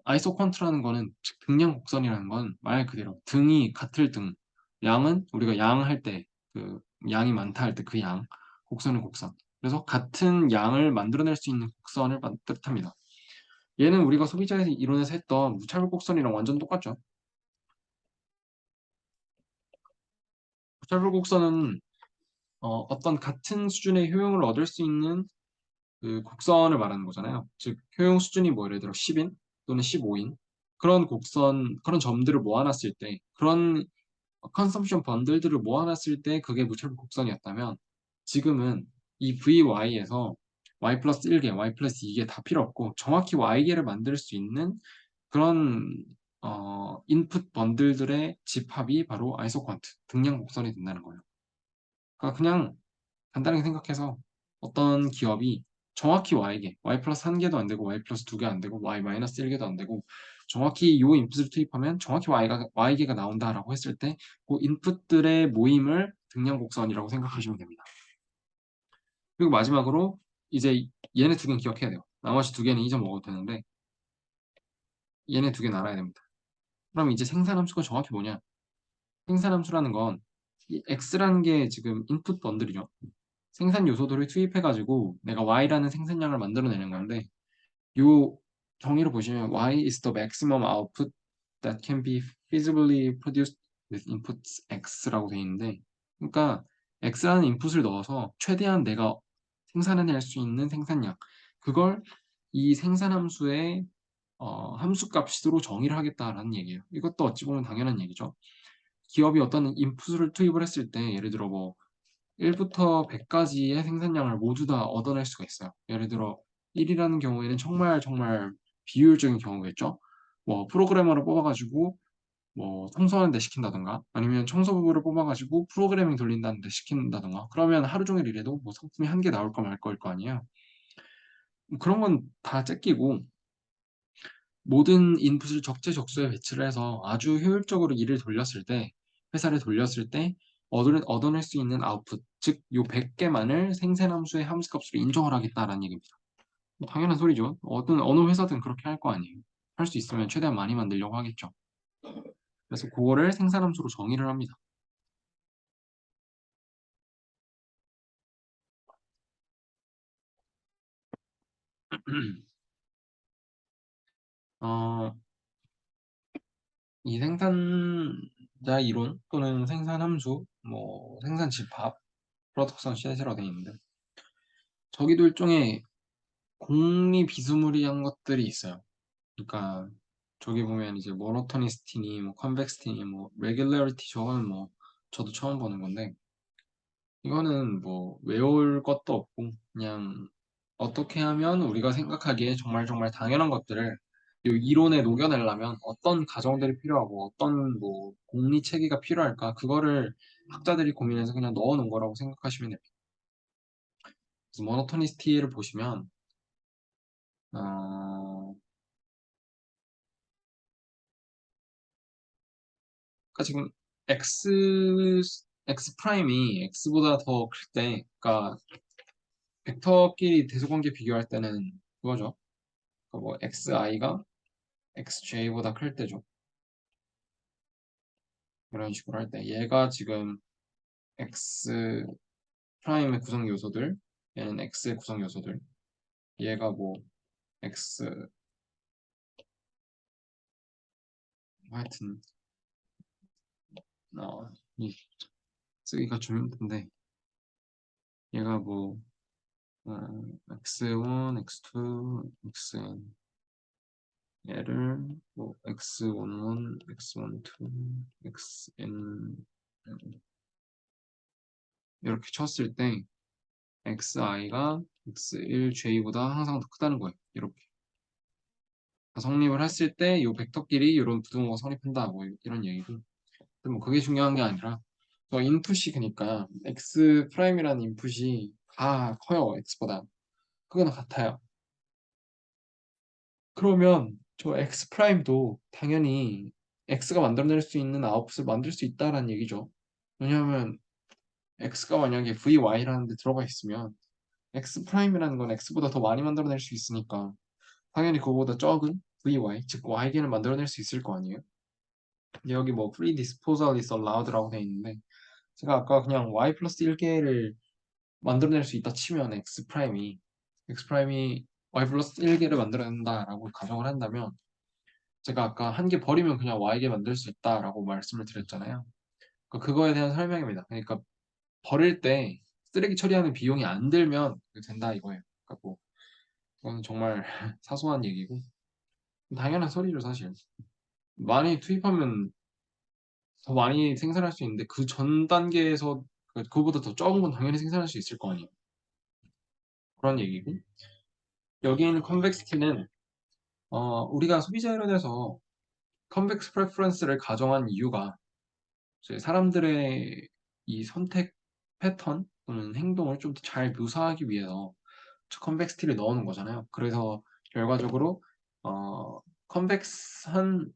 [SPEAKER 1] 아이소퀀트라는 거는 즉 등량 곡선이라는 건 말 그대로 등이 같을 등, 양은 우리가 양 할 때 그 양이 많다 할 때 그 양, 곡선은 곡선. 그래서 같은 양을 만들어낼 수 있는 곡선을 뜻합니다. 얘는 우리가 소비자의 이론에서 했던 무차별 곡선이랑 완전 똑같죠. 무차별 곡선은 어떤 같은 수준의 효용을 얻을 수 있는 그 곡선을 말하는 거잖아요. 즉 효용 수준이 뭐 예를 들어 10인 또는 15인 그런 곡선 그런 점들을 모아놨을 때 그런 컨섬션 번들들을 모아놨을 때 그게 무차별 곡선이었다면 지금은 이 VY에서 Y 플러스 1개, Y 플러스 2개 다 필요 없고 정확히 Y개를 만들 수 있는 그런 인풋 번들들의 집합이 바로 아이소퀀트, 등량 곡선이 된다는 거예요. 그러니까 그냥 간단하게 생각해서 어떤 기업이 정확히 Y개, Y 플러스 1개도 안 되고 Y 플러스 2개 안 되고 Y 마이너스 1개도 안 되고 정확히 이 인풋을 투입하면 정확히 Y개가 나온다라고 했을 때 그 인풋들의 모임을 등량 곡선이라고 생각하시면 됩니다. 그리고 마지막으로 이제 얘네 두 개는 기억해야 돼요. 나머지 두 개는 잊어먹어도 되는데 얘네 두 개는 알아야 됩니다. 그럼 이제 생산함수가 정확히 뭐냐? 생산함수라는 건 이 X라는 게 지금 인풋 번들이죠. 생산 요소들을 투입해가지고 내가 Y라는 생산량을 만들어내는 건데 요 정의를 보시면 Y is the maximum output that can be feasibly produced with inputs X라고 되어 있는데 그러니까 X라는 인풋을 넣어서 최대한 내가 생산해낼 수 있는 생산량 그걸 이 생산함수의 함수값으로 정의를 하겠다라는 얘기예요. 이것도 어찌 보면 당연한 얘기죠. 기업이 어떤 인풋을 투입을 했을 때 예를 들어 뭐 1부터 100까지의 생산량을 모두 다 얻어낼 수가 있어요. 예를 들어 1이라는 경우에는 정말 정말 비효율적인 경우겠죠. 뭐 프로그래머를 뽑아가지고 뭐 청소하는 데 시킨다던가 아니면 청소부를 뽑아가지고 프로그래밍 돌린다는 데 시킨다던가 그러면 하루 종일 일해도 뭐 상품이 한 개 나올 거 말 거일 거 아니에요. 그런 건 다 째끼고 모든 인풋을 적재적소에 배치를 해서 아주 효율적으로 일을 돌렸을 때, 회사를 돌렸을 때 얻어낼 수 있는 아웃풋, 즉, 요 100개만을 생산함수의 함수값으로 인정을 하겠다라는 얘기입니다. 뭐 당연한 소리죠. 어느 회사든 그렇게 할 거 아니에요. 할 수 있으면 최대한 많이 만들려고 하겠죠. 그래서 그거를 생산함수로 정의를 합니다. 어, 이 생산자 이론 또는 생산함수, 뭐 생산 집합, 프로덕션 셋이라고 되어 있는데 저기도 일종의 공리 비스무리한 것들이 있어요. 그러니까 저기 보면 이제 모노토니스티니, 뭐 컨벡시티니, 뭐 레귤러리티 저거는 뭐 저도 처음 보는 건데 이거는 뭐 외울 것도 없고 그냥 어떻게 하면 우리가 생각하기에 정말 정말 당연한 것들을 이 이론에 녹여내려면 어떤 가정들이 필요하고 어떤 뭐 공리 체계가 필요할까 그거를 학자들이 고민해서 그냥 넣어놓은 거라고 생각하시면 됩니다. 그래서 모노토니스티를 보시면 어, 그러니까 지금 x 프라임이 x보다 더 클 때, 그러니까 벡터끼리 대소관계 비교할 때는 그거죠. 그러니까 뭐 xi가 xj보다 클 때죠. 이런 식으로 할 때, 얘가 지금 x 프라임의 구성 요소들, 얘는 x의 구성 요소들, 얘가 뭐 x 하여튼 이 쓰기가 좀 힘든데 얘가 뭐 x1, x2, xn 얘를 뭐 x11, x12, xn 이렇게 쳤을 때 xi가 x1j보다 항상 더 크다는 거예요. 이렇게 성립을 했을 때 이 벡터끼리 이런 부등호가 성립한다 뭐 이런 얘기고 근데 뭐 그게 중요한 게 아니라 저 인풋이 그러니까 x 프라임이라는 인풋이 다 커요 x보다 그거는 같아요. 그러면 저 x 프라임도 당연히 x가 만들어낼 수 있는 아웃풋을 만들 수 있다라는 얘기죠. 왜냐하면 x가 만약에 vy라는 데 들어가 있으면 x 프라임이라는 건 x보다 더 많이 만들어낼 수 있으니까 당연히 그거보다 적은 vy 즉 y개를 만들어낼 수 있을 거 아니에요. 근데 여기 뭐 free disposal is allowed라고 돼 있는데 제가 아까 그냥 y 플러스 1개를 만들어낼 수 있다 치면 x 프라임이 y 플러스 1개를 만들어낸다라고 가정을 한다면 제가 아까 한 개 버리면 그냥 y개 만들 수 있다라고 말씀을 드렸잖아요. 그거에 대한 설명입니다. 그러니까 버릴 때 쓰레기 처리하는 비용이 안 들면 된다 이거예요. 그러니까 뭐 그건 정말 사소한 얘기고 당연한 소리죠 사실. 많이 투입하면 더 많이 생산할 수 있는데 그 전 단계에서 그거보다 더 적은 건 당연히 생산할 수 있을 거 아니에요. 그런 얘기고 여기 있는 컨벡시티는 우리가 소비자 이론에서 컨벡스 프레퍼런스를 가정한 이유가 이제 사람들의 이 선택 패턴 또는 행동을 좀 더 잘 묘사하기 위해서 컨벡시티를 넣어놓은 거잖아요. 그래서 결과적으로 컨벡스한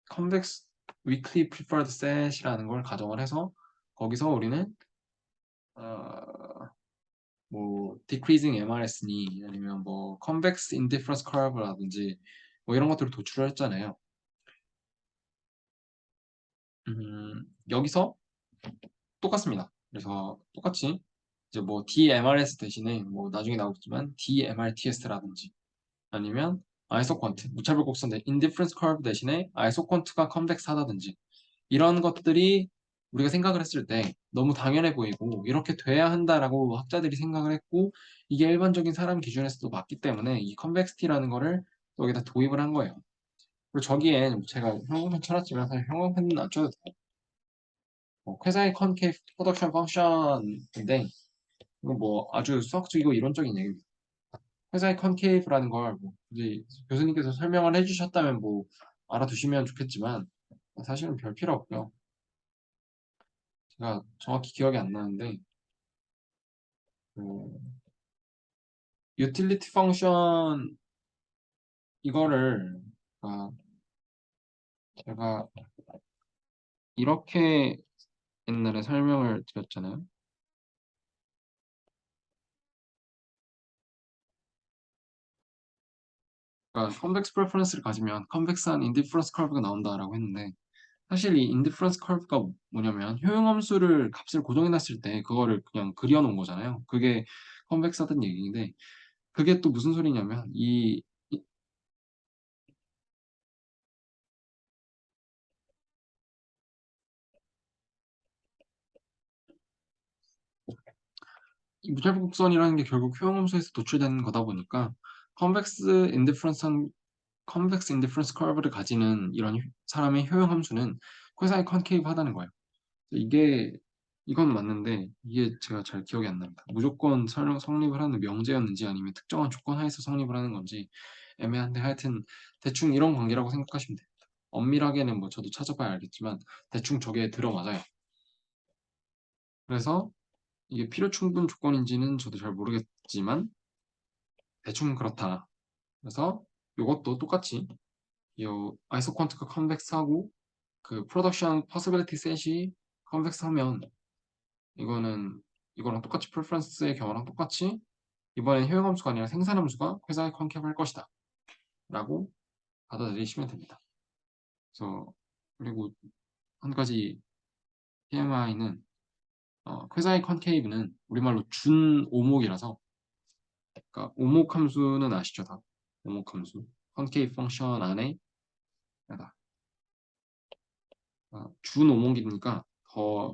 [SPEAKER 1] 컨벡스 weakly preferred set이라는 걸 가정을 해서 거기서 우리는 어, 뭐 decreasing MRS니 아니면 뭐 convex indifference curve라든지 뭐 이런 것들을 도출을 했잖아요. 여기서 똑같습니다. 그래서 똑같이 이제 뭐 DMRS 대신에 뭐 나중에 나오겠지만 DMRTS라든지 아니면 아이소퀀트 무차별 곡선 indifference curve 대신에 아이소퀀트가 컨벡스하다든지 이런 것들이 우리가 생각을 했을 때 너무 당연해 보이고 이렇게 돼야 한다라고 학자들이 생각을 했고 이게 일반적인 사람 기준에서도 맞기 때문에 이 컨벡시티라는 거를 여기다 도입을 한 거예요. 그리고 저기엔 제가 형광펜 쳐놨지만 사실 형광펜은 안 쳐도 돼요. 퀘사이 컨케이프 프로덕션 펑션인데 이거 뭐 아주 수학적이고 이론적인 얘기입니다. 퀘사이 컨케이프라는 걸뭐 굳이 교수님께서 설명을 해주셨다면 뭐 알아두시면 좋겠지만 사실은 별 필요 없고요. 제가 정확히 기억이 안 나는데 그 유틸리티 펑션 이거를 아, 제가 이렇게 옛날에 설명을 드렸잖아요. 그러니까 컨벡스 프레퍼런스를 가지면 컨벡스한 인디퍼런스 커브가 나온다라고 했는데 사실 이 인디퍼런스 커브가 뭐냐면 효용함수를 값을 고정해 놨을 때 그거를 그냥 그려 놓은 거잖아요. 그게 컨벡스하다는 얘기인데 그게 또 무슨 소리냐면 이 무차별 곡선이라는 게 결국 효용함수에서 도출되는 거다 보니까 컨벡스 인디퍼런스한 컨벡스 인디퍼런스 커브를 가지는 이런 사람의 효용 함수는 퀘사이 컨케이브 하다는 거예요. 이게 이건 맞는데 이게 제가 잘 기억이 안 납니다. 무조건 성립을 하는 명제였는지 아니면 특정한 조건 하에서 성립을 하는 건지 애매한데 하여튼 대충 이런 관계라고 생각하시면 돼요. 엄밀하게는 뭐 저도 찾아봐야 알겠지만 대충 저게 들어맞아요. 그래서 이게 필요 충분 조건인지는 저도 잘 모르겠지만 대충 그렇다. 그래서 이것도 똑같이 이 아이소퀀트가 컨벡스하고 그 프로덕션 퍼시빌리티 셋이 컨벡스하면 이거는 이거랑 똑같이 프레퍼런스의 경우랑 똑같이 이번엔 효용함수가 아니라 생산함수가 회사에 컨캡할 것이다 라고 받아들이시면 됩니다. 그래서 그리고 한 가지 TMI는 회사의 컨케이브는 우리말로 준 오목이라서 그러니까 오목 함수는 아시죠 다 오목 함수 컨케이브 펑션 안에 준 오목이니까 더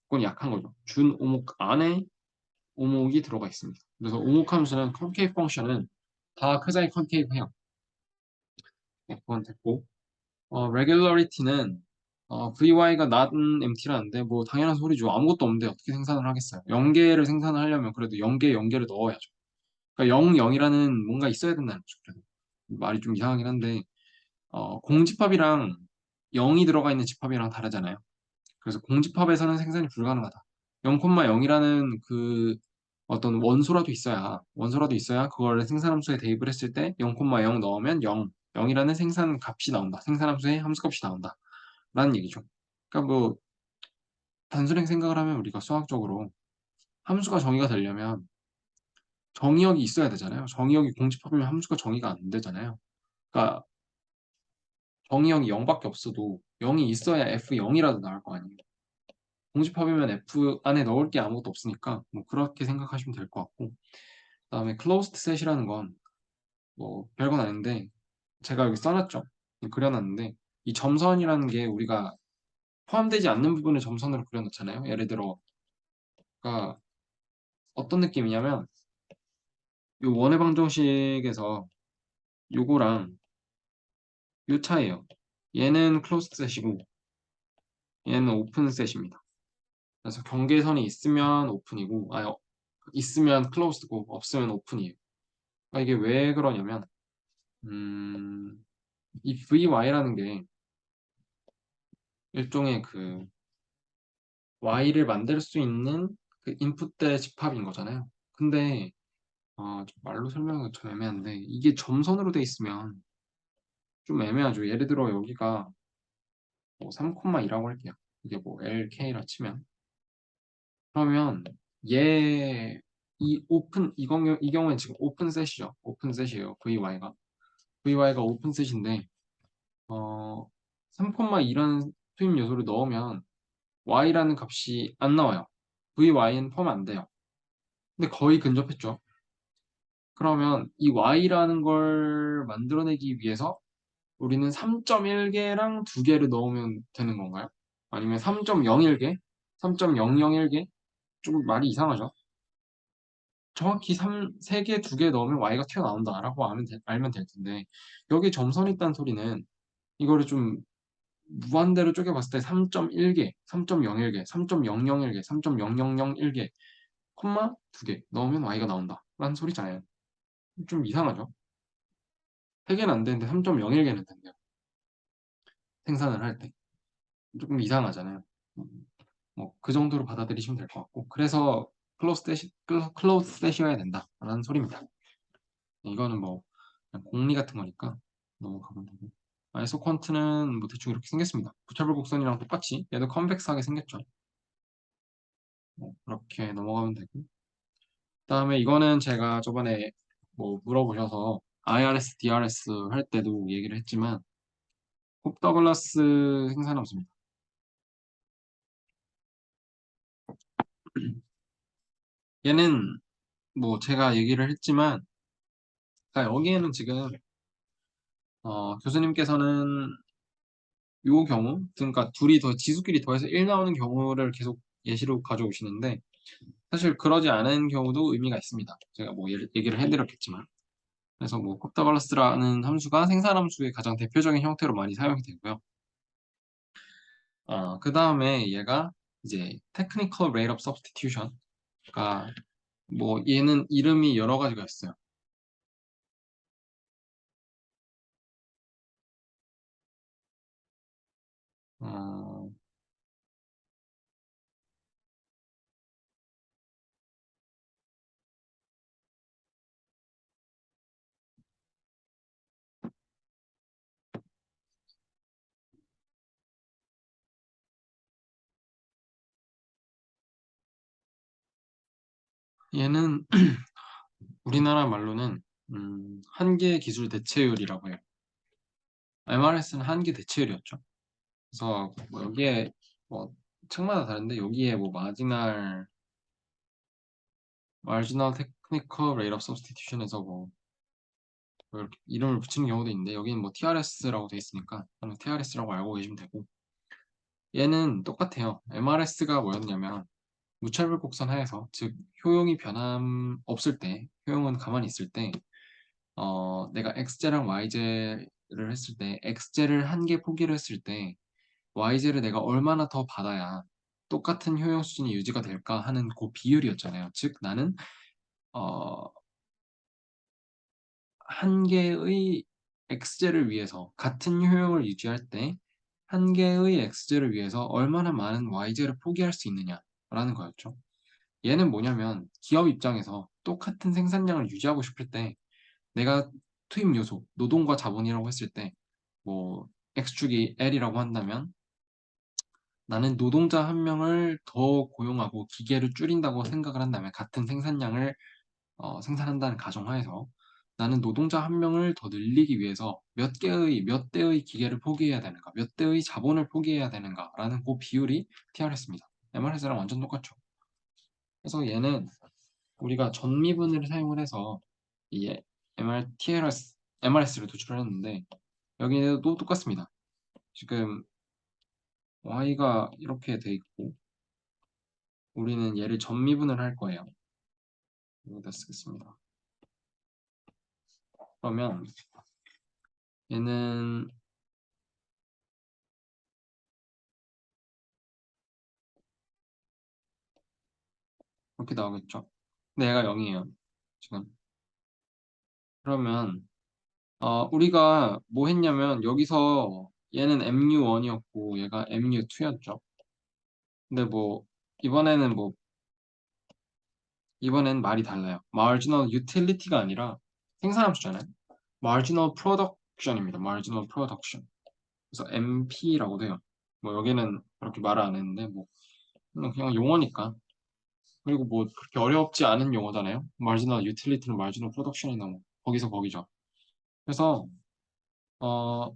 [SPEAKER 1] 그건 약한 거죠. 준 오목 안에 오목이 들어가 있습니다. 그래서 오목 함수는 컨케이브 펑션은 다 크사이 컨케이브 해요. 네, 그건 됐고 regularity는 vy가 not empty라는데 뭐 당연한 소리죠. 아무것도 없는데 어떻게 생산을 하겠어요. 0개를 생산을 하려면 그래도 0개 0개를 넣어야죠. 그러니까 0, 0이라는 뭔가 있어야 된다는 거죠. 그래도. 말이 좀 이상하긴 한데 공집합이랑 0이 들어가 있는 집합이랑 다르잖아요. 그래서 공집합에서는 생산이 불가능하다. 0,0이라는 그 어떤 원소라도 있어야 그걸 생산함수에 대입을 했을 때 0,0 넣으면 0, 0이라는 생산 값이 나온다. 생산함수의 함수값이 나온다. 라는 얘기죠. 그러니까 뭐 단순하게 생각을 하면 우리가 수학적으로 함수가 정의가 되려면 정의역이 있어야 되잖아요. 정의역이 공집합이면 함수가 정의가 안 되잖아요. 그러니까 정의역이 0밖에 없어도 0이 있어야 F0이라도 나올 거 아니에요. 공집합이면 F 안에 넣을 게 아무것도 없으니까 뭐 그렇게 생각하시면 될 것 같고 그다음에 closed set이라는 건 뭐 별건 아닌데 제가 여기 써놨죠. 그려놨는데 이 점선이라는 게 우리가 포함되지 않는 부분을 점선으로 그려놓잖아요. 예를 들어 그러니까 어떤 느낌이냐면 요 원의 방정식에서 요거랑 요 차이에요. 얘는 클로스드 셋이고 얘는 오픈 셋입니다. 그래서 경계선이 있으면 오픈이고 있으면 클로스드고 없으면 오픈이에요. 그러니까 이게 왜 그러냐면 음, 이 VY라는 게 일종의 그 Y를 만들 수 있는 그 인풋대 집합인 거잖아요. 근데 좀 말로 설명하기가 좀 애매한데 이게 점선으로 돼 있으면 좀 애매하죠. 예를 들어 여기가 뭐 3,2라고 할게요. 이게 뭐 LK라 치면 그러면 얘 이 경우엔 지금 오픈셋이죠. 오픈셋이에요. VY가 오픈셋인데 3,2라는 투입 요소를 넣으면 Y라는 값이 안 나와요. VY는 포함 안 돼요. 근데 거의 근접했죠. 그러면 이 Y라는 걸 만들어내기 위해서 우리는 3.1개랑 2개를 넣으면 되는 건가요? 아니면 3.01개? 3.001개? 조금 말이 이상하죠? 정확히 3개, 2개 넣으면 Y가 튀어나온다라고 알면 될 텐데 여기 점선이 있다는 소리는 이거를 좀 무한대로 쪼개봤을 때 3.1개, 3.01개, 3.001개, 3.0001개, 콤마 2개 넣으면 Y가 나온다 라는 소리잖아요. 좀 이상하죠? 3개는 안 되는데 3.01개는 된대요. 생산을 할 때. 조금 이상하잖아요. 뭐 그 정도로 받아들이시면 될 것 같고 그래서 클로스 셋이어야 된다라는 소리입니다. 이거는 뭐 그냥 공리 같은 거니까 넘어가면 되고 아이소 퀀트는 뭐 대충 이렇게 생겼습니다. 부차별 곡선이랑 똑같이 얘도 컨벡스하게 생겼죠. 뭐 그렇게 넘어가면 되고 그다음에 이거는 제가 저번에 뭐 물어보셔서 IRS, DRS 할 때도 얘기를 했지만 홉 더글라스 생산함수입니다. 얘는 뭐 제가 얘기를 했지만 그러니까 여기에는 지금 교수님께서는 요 경우 그러니까 둘이 더 지수끼리 더해서 1 나오는 경우를 계속 예시로 가져오시는데 사실 그러지 않은 경우도 의미가 있습니다. 제가 뭐 얘기를 해드렸겠지만 그래서 뭐 콥다발라스라는 함수가 생산함수의 가장 대표적인 형태로 많이 사용이 되고요. 그 다음에 얘가 이제 Technical Rate of Substitution 그러니까 뭐 얘는 이름이 여러 가지가 있어요. 어, 얘는 우리나라 말로는 한계 기술 대체율이라고 해요. MRS는 한계 대체율이었죠. 그래서 뭐 여기에 뭐 책마다 다른데 여기에 뭐 마지널 테크니컬 레이트 오브 서브스티튜션에서 뭐 이렇게 이름을 붙이는 경우도 있는데 여기는 뭐 TRS라고 돼 있으니까 그냥 TRS라고 알고 계시면 되고 얘는 똑같아요. MRS가 뭐였냐면 무차별 곡선 하에서 즉 효용이 변함 없을 때 효용은 가만히 있을 때 내가 XJ랑 YJ를 했을 때 XJ를 한 개 포기를 했을 때 YJ를 내가 얼마나 더 받아야 똑같은 효용 수준이 유지가 될까 하는 그 비율이었잖아요. 즉 나는 어, 한 개의 X제를 위해서 같은 효용을 유지할 때 한 개의 X제를 위해서 얼마나 많은 Y제를 포기할 수 있느냐라는 거였죠. 얘는 뭐냐면 기업 입장에서 똑같은 생산량을 유지하고 싶을 때 내가 투입 요소, 노동과 자본이라고 했을 때 뭐 X축이 L이라고 한다면 나는 노동자 한 명을 더 고용하고 기계를 줄인다고 생각을 한다면 같은 생산량을 생산한다는 가정하에서 나는 노동자 한 명을 더 늘리기 위해서 몇 대의 기계를 포기해야 되는가, 몇 대의 자본을 포기해야 되는가라는 그 비율이 TRS입니다. MRS랑 완전 똑같죠. 그래서 얘는 우리가 전미분을 사용을 해서 이 MRS를 도출을 했는데 여기도 똑같습니다. 지금 Y가 이렇게 돼 있고 우리는 얘를 전미분을 할 거예요. 여기다 쓰겠습니다. 그러면 얘는 이렇게 나오겠죠. 근데 얘가 0이에요. 지금. 그러면 우리가 뭐 했냐면 여기서 얘는 MU1이었고 얘가 MU2였죠. 근데 뭐 이번에는 뭐 이번엔 말이 달라요. marginal utility가 아니라 생산함수잖아요. marginal production입니다. marginal production. 그래서 MP라고도 해요. 뭐 여기는 그렇게 말을 안 했는데 뭐 그냥 용어니까. 그리고 뭐 그렇게 어렵지 않은 용어잖아요. marginal utility는 marginal production이나 뭐 거기서 거기죠. 그래서 어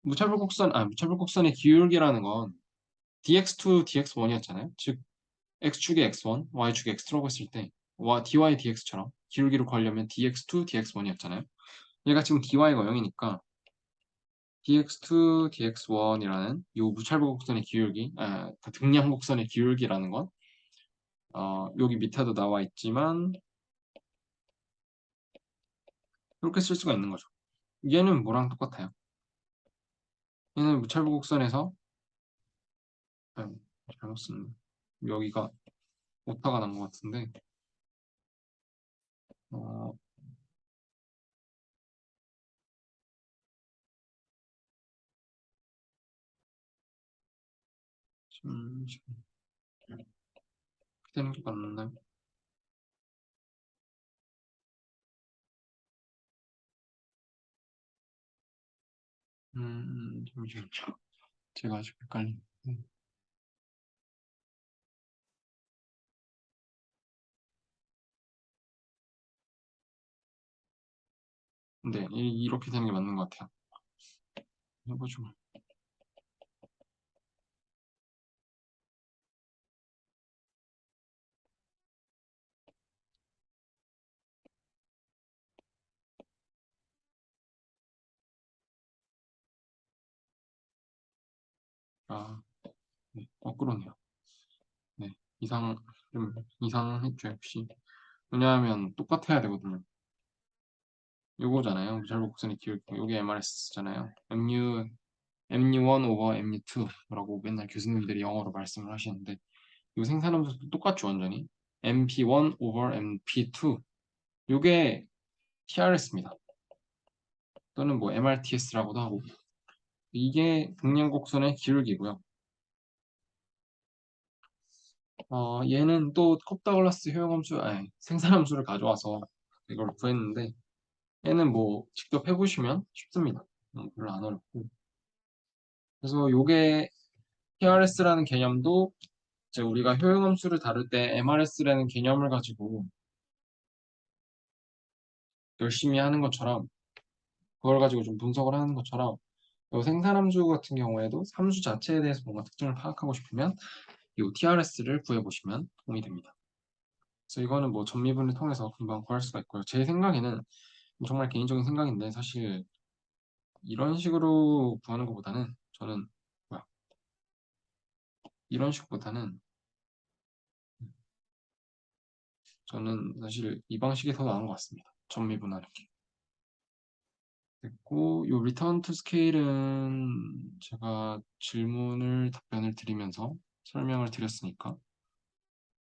[SPEAKER 1] 무차별곡선의 기울기라는 건 dx2, dx1이었잖아요. 즉 x축이 x1, y축이 x2라고 했을 때 dy dx처럼 기울기를 구하려면 dx2, dx1이었잖아요. 얘가 지금 dy가 0이니까 dx2, dx1이라는 이 무차별곡선의 기울기, 그 등량곡선의 기울기라는 건 여기 밑에도 나와 있지만 이렇게 쓸 수가 있는 거죠. 얘는 뭐랑 똑같아요? 얘는 무차별곡선에서 아유, 잘못 썼네. 여기가 오타가 난 것 같은데 어, 지금 이렇게 되는 게 맞나요? 잠시만요. 제가 아직 헷갈리는데. 네, 이렇게 되는 게 맞는 것 같아요. 해보죠. 아, 네, 거꾸로네요. 네, 좀 이상했죠, 역시. 왜냐하면 똑같아야 되거든요. 요거잖아요. 무차별 곡선의 기울기. 요게 MRS잖아요. MU1 over MU2라고 맨날 교수님들이 영어로 말씀을 하시는데 요 생산함수도 똑같죠, 완전히. MP1 over MP2. 요게 TRS입니다. 또는 뭐 MRTS라고도 하고. 이게 등량곡선의 기울기고요. 얘는 또 컵다글라스 효용함수, 아니, 생산함수를 가져와서 이걸 구했는데 얘는 뭐 직접 해보시면 쉽습니다. 별로 안 어렵고. 그래서 요게 TRS라는 개념도 이제 우리가 효용함수를 다룰 때 MRS라는 개념을 가지고 열심히 하는 것처럼 그걸 가지고 좀 분석을 하는 것처럼 요 생산함수 같은 경우에도 함수 자체에 대해서 뭔가 특징을 파악하고 싶으면 이 TRS를 구해보시면 도움이 됩니다. 그래서 이거는 뭐 전미분을 통해서 금방 구할 수가 있고요. 제 생각에는 정말 개인적인 생각인데 사실 이런 식으로 구하는 것보다는 뭐야, 이런 식보다는 저는 사실 이 방식이 더 나은 것 같습니다. 전미분하는 게. 됐고, 요 리턴 투 스케일은 제가 질문을 답변을 드리면서 설명을 드렸으니까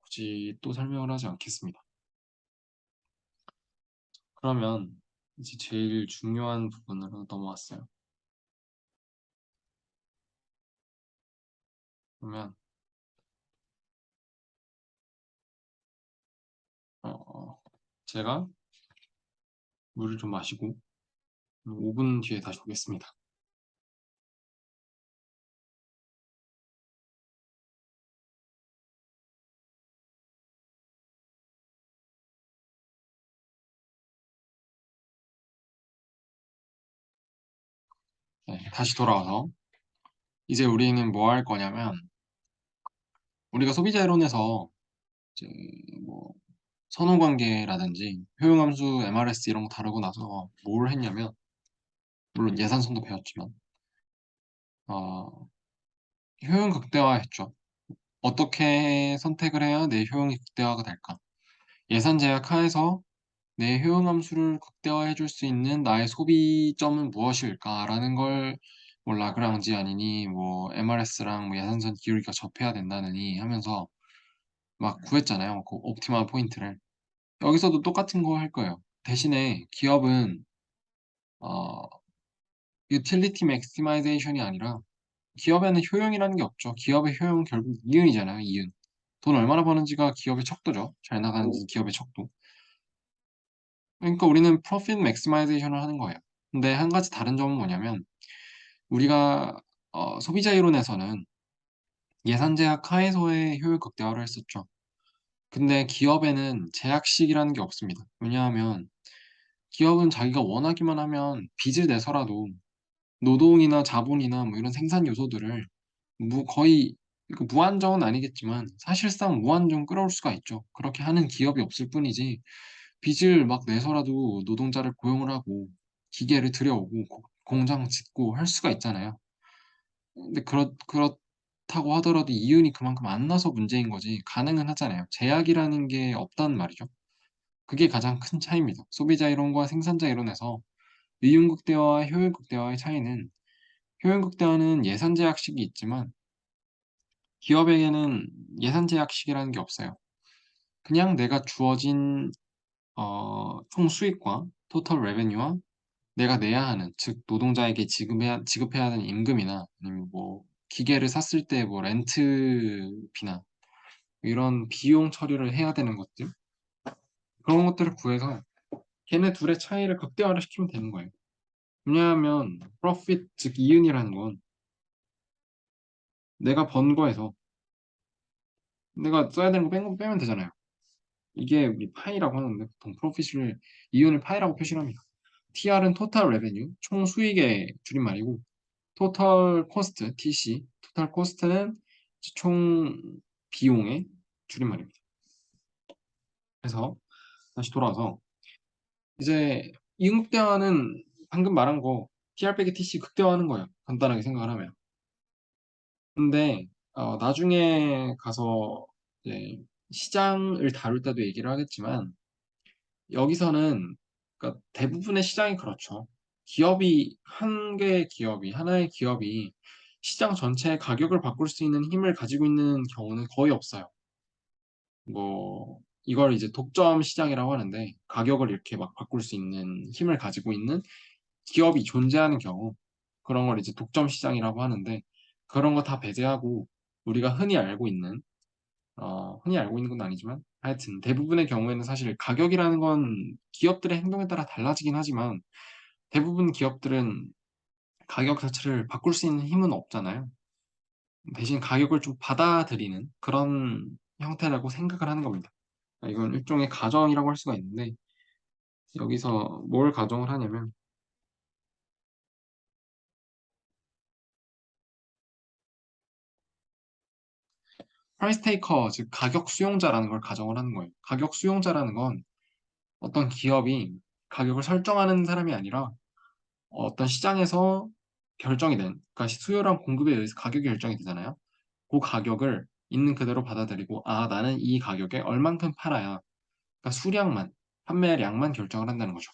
[SPEAKER 1] 굳이 또 설명을 하지 않겠습니다. 그러면 이제 제일 중요한 부분으로 넘어왔어요. 그러면 제가 물을 좀 마시고 5분 뒤에 다시 오겠습니다. 네, 다시 돌아와서 이제 우리는 뭐 할 거냐면 우리가 소비자 이론에서 이제 뭐 선호 관계라든지 효용함수, MRS 이런 거 다루고 나서 뭘 했냐면 물론 예산선도 배웠지만 어, 효용 극대화했죠. 어떻게 선택을 해야 내 효용이 극대화가 될까? 예산 제약 하에서 내 효용 함수를 극대화해 줄 수 있는 나의 소비점은 무엇일까라는 걸 뭐 라그랑지 아니니 뭐 MRS랑 뭐 예산선 기울기가 접해야 된다느니 하면서 막 구했잖아요. 그 옵티멀 포인트를. 여기서도 똑같은 거 할 거예요. 대신에 기업은 어 유틸리티 맥시마이제이션이 아니라 기업에는 효용이라는 게 없죠. 기업의 효용은 결국 이윤이잖아요, 이윤. 돈 얼마나 버는지가 기업의 척도죠. 잘 나가는 기업의 척도. 그러니까 우리는 profit maximization을 하는 거예요. 근데 한 가지 다른 점은 뭐냐면 우리가 소비자 이론에서는 예산 제약 하에서의 효율 극대화를 했었죠. 근데 기업에는 제약식이라는 게 없습니다. 왜냐하면 기업은 자기가 원하기만 하면 빚을 내서라도 노동이나 자본이나 뭐 이런 생산 요소들을 거의 무한정은 아니겠지만 사실상 무한정 끌어올 수가 있죠. 그렇게 하는 기업이 없을 뿐이지 빚을 막 내서라도 노동자를 고용을 하고 기계를 들여오고 공장 짓고 할 수가 있잖아요. 근데 그렇다고 하더라도 이윤이 그만큼 안 나서 문제인 거지 가능은 하잖아요. 제약이라는 게 없다는 말이죠. 그게 가장 큰 차이입니다. 소비자 이론과 생산자 이론에서 이윤 극대화와 효율 극대화의 차이는 효율 극대화는 예산 제약식이 있지만 기업에게는 예산 제약식이라는 게 없어요. 그냥 내가 주어진 총 수익과 토탈 레베뉴와 내가 내야 하는 즉 노동자에게 지급해야 하는 임금이나 아니면 뭐 기계를 샀을 때 뭐 렌트비나 이런 비용 처리를 해야 되는 것들 그런 것들을 구해서 걔네 둘의 차이를 극대화를 시키면 되는 거예요. 왜냐하면 profit 즉 이윤이라는 건 내가 번 거에서 내가 써야 되는 거 빼면 되잖아요. 이게 우리 파이라고 하는데 보통 프로핏을 이윤을 파이라고 표시를 합니다. TR은 토탈 레베뉴, 총 수익의 줄임말이고 토탈 코스트, TC, 토탈 코스트는 총 비용의 줄임말입니다. 그래서 다시 돌아와서 이제 이윤 극대화는 방금 말한 거 TR 빼기 TC 극대화하는 거예요. 간단하게 생각을 하면. 근데 나중에 가서 이제 시장을 다룰 때도 얘기를 하겠지만 여기서는 그러니까 대부분의 시장이 그렇죠. 기업이 한 개의 기업이 하나의 기업이 시장 전체의 가격을 바꿀 수 있는 힘을 가지고 있는 경우는 거의 없어요. 뭐 이걸 이제 독점 시장이라고 하는데 가격을 이렇게 막 바꿀 수 있는 힘을 가지고 있는 기업이 존재하는 경우 그런 걸 이제 독점 시장이라고 하는데 그런 거 다 배제하고 우리가 흔히 알고 있는 건 아니지만 하여튼 대부분의 경우에는 사실 가격이라는 건 기업들의 행동에 따라 달라지긴 하지만 대부분 기업들은 가격 자체를 바꿀 수 있는 힘은 없잖아요. 대신 가격을 좀 받아들이는 그런 형태라고 생각을 하는 겁니다. 이건 일종의 가정이라고 할 수가 있는데 여기서 뭘 가정을 하냐면 프라이스 테이커 즉 가격 수용자라는 걸 가정을 하는 거예요. 가격 수용자라는 건 어떤 기업이 가격을 설정하는 사람이 아니라 어떤 시장에서 결정이 된, 그러니까 수요랑 공급에 의해서 가격이 결정이 되잖아요. 그 가격을 있는 그대로 받아들이고, 아, 나는 이 가격에 얼만큼 팔아야, 그러니까 수량만, 판매량만 결정을 한다는 거죠.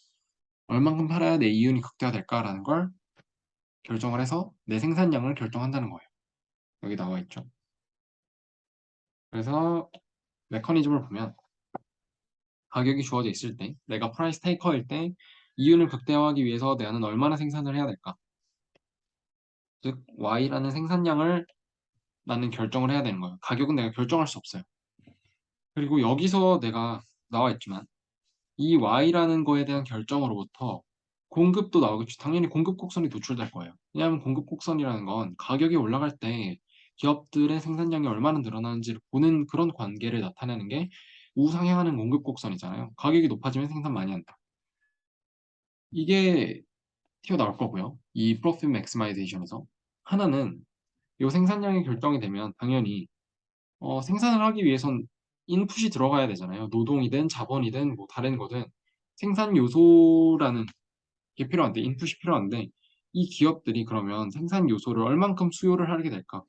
[SPEAKER 1] 얼만큼 팔아야 내 이윤이 극대화될까라는 걸 결정을 해서 내 생산량을 결정한다는 거예요. 여기 나와 있죠. 그래서 메커니즘을 보면 가격이 주어져 있을 때, 내가 프라이스 테이커일 때 이윤을 극대화하기 위해서 나는 얼마나 생산을 해야 될까? 즉, Y라는 생산량을 나는 결정을 해야 되는 거예요. 가격은 내가 결정할 수 없어요. 그리고 여기서 내가 나와 있지만 이 Y라는 거에 대한 결정으로부터 공급도 나오겠죠. 당연히 공급 곡선이 노출될 거예요. 왜냐하면 공급 곡선이라는 건 가격이 올라갈 때 기업들의 생산량이 얼마나 늘어나는지를 보는 그런 관계를 나타내는 게 우상향하는 공급 곡선이잖아요. 가격이 높아지면 생산 많이 한다. 이게 튀어나올 거고요. 이 프로핏 맥시마이제이션에서 하나는 이 생산량이 결정이 되면 당연히 생산을 하기 위해선 인풋이 들어가야 되잖아요. 노동이든 자본이든 뭐 다른 거든 생산 요소라는 게 필요한데 인풋이 필요한데 이 기업들이 그러면 생산 요소를 얼만큼 수요를 하게 될까?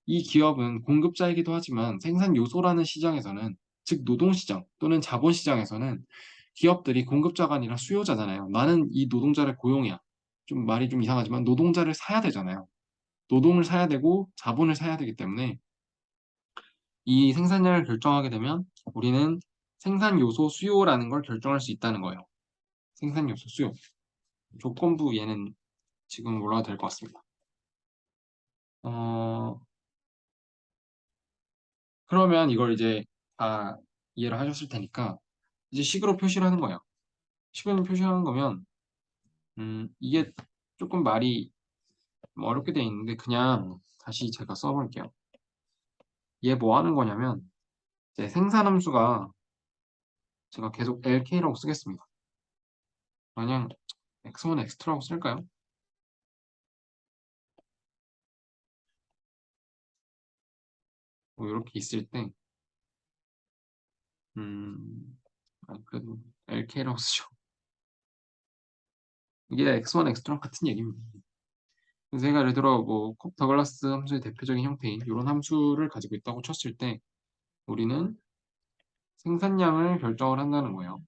[SPEAKER 1] 이 기업은 공급자이기도 하지만 생산 요소라는 시장에서는, 즉 노동시장 또는 자본시장에서는 기업들이 공급자가 아니라 수요자잖아요. 나는 이 노동자를 고용해야, 좀 말이 좀 이상하지만 노동자를 사야 되잖아요. 노동을 사야 되고 자본을 사야 되기 때문에 이 생산량을 결정하게 되면 우리는 생산 요소 수요라는 걸 결정할 수 있다는 거예요. 생산 요소 수요. 조건부 얘는 지금 올라가도 될 것 같습니다. 어, 그러면 이걸 이제 다 이해를 하셨을 테니까 이제 식으로 표시를 하는 거예요. 식으로 표시하는 거면 이게 조금 말이 좀 어렵게 되어 있는데 그냥 다시 제가 써볼게요. 얘 뭐 하는 거냐면 이제 생산함수가 제가 계속 LK라고 쓰겠습니다. 그냥 X1, X2라고 쓸까요? 뭐 이렇게 있을 때 아니 그래도 LK라고 쓰죠. 이게 X1, X2랑 같은 얘기입니다. 그래서 제가 예를 들어 뭐 더글라스 함수의 대표적인 형태인 이런 함수를 가지고 있다고 쳤을 때 우리는 생산량을 결정을 한다는 거예요.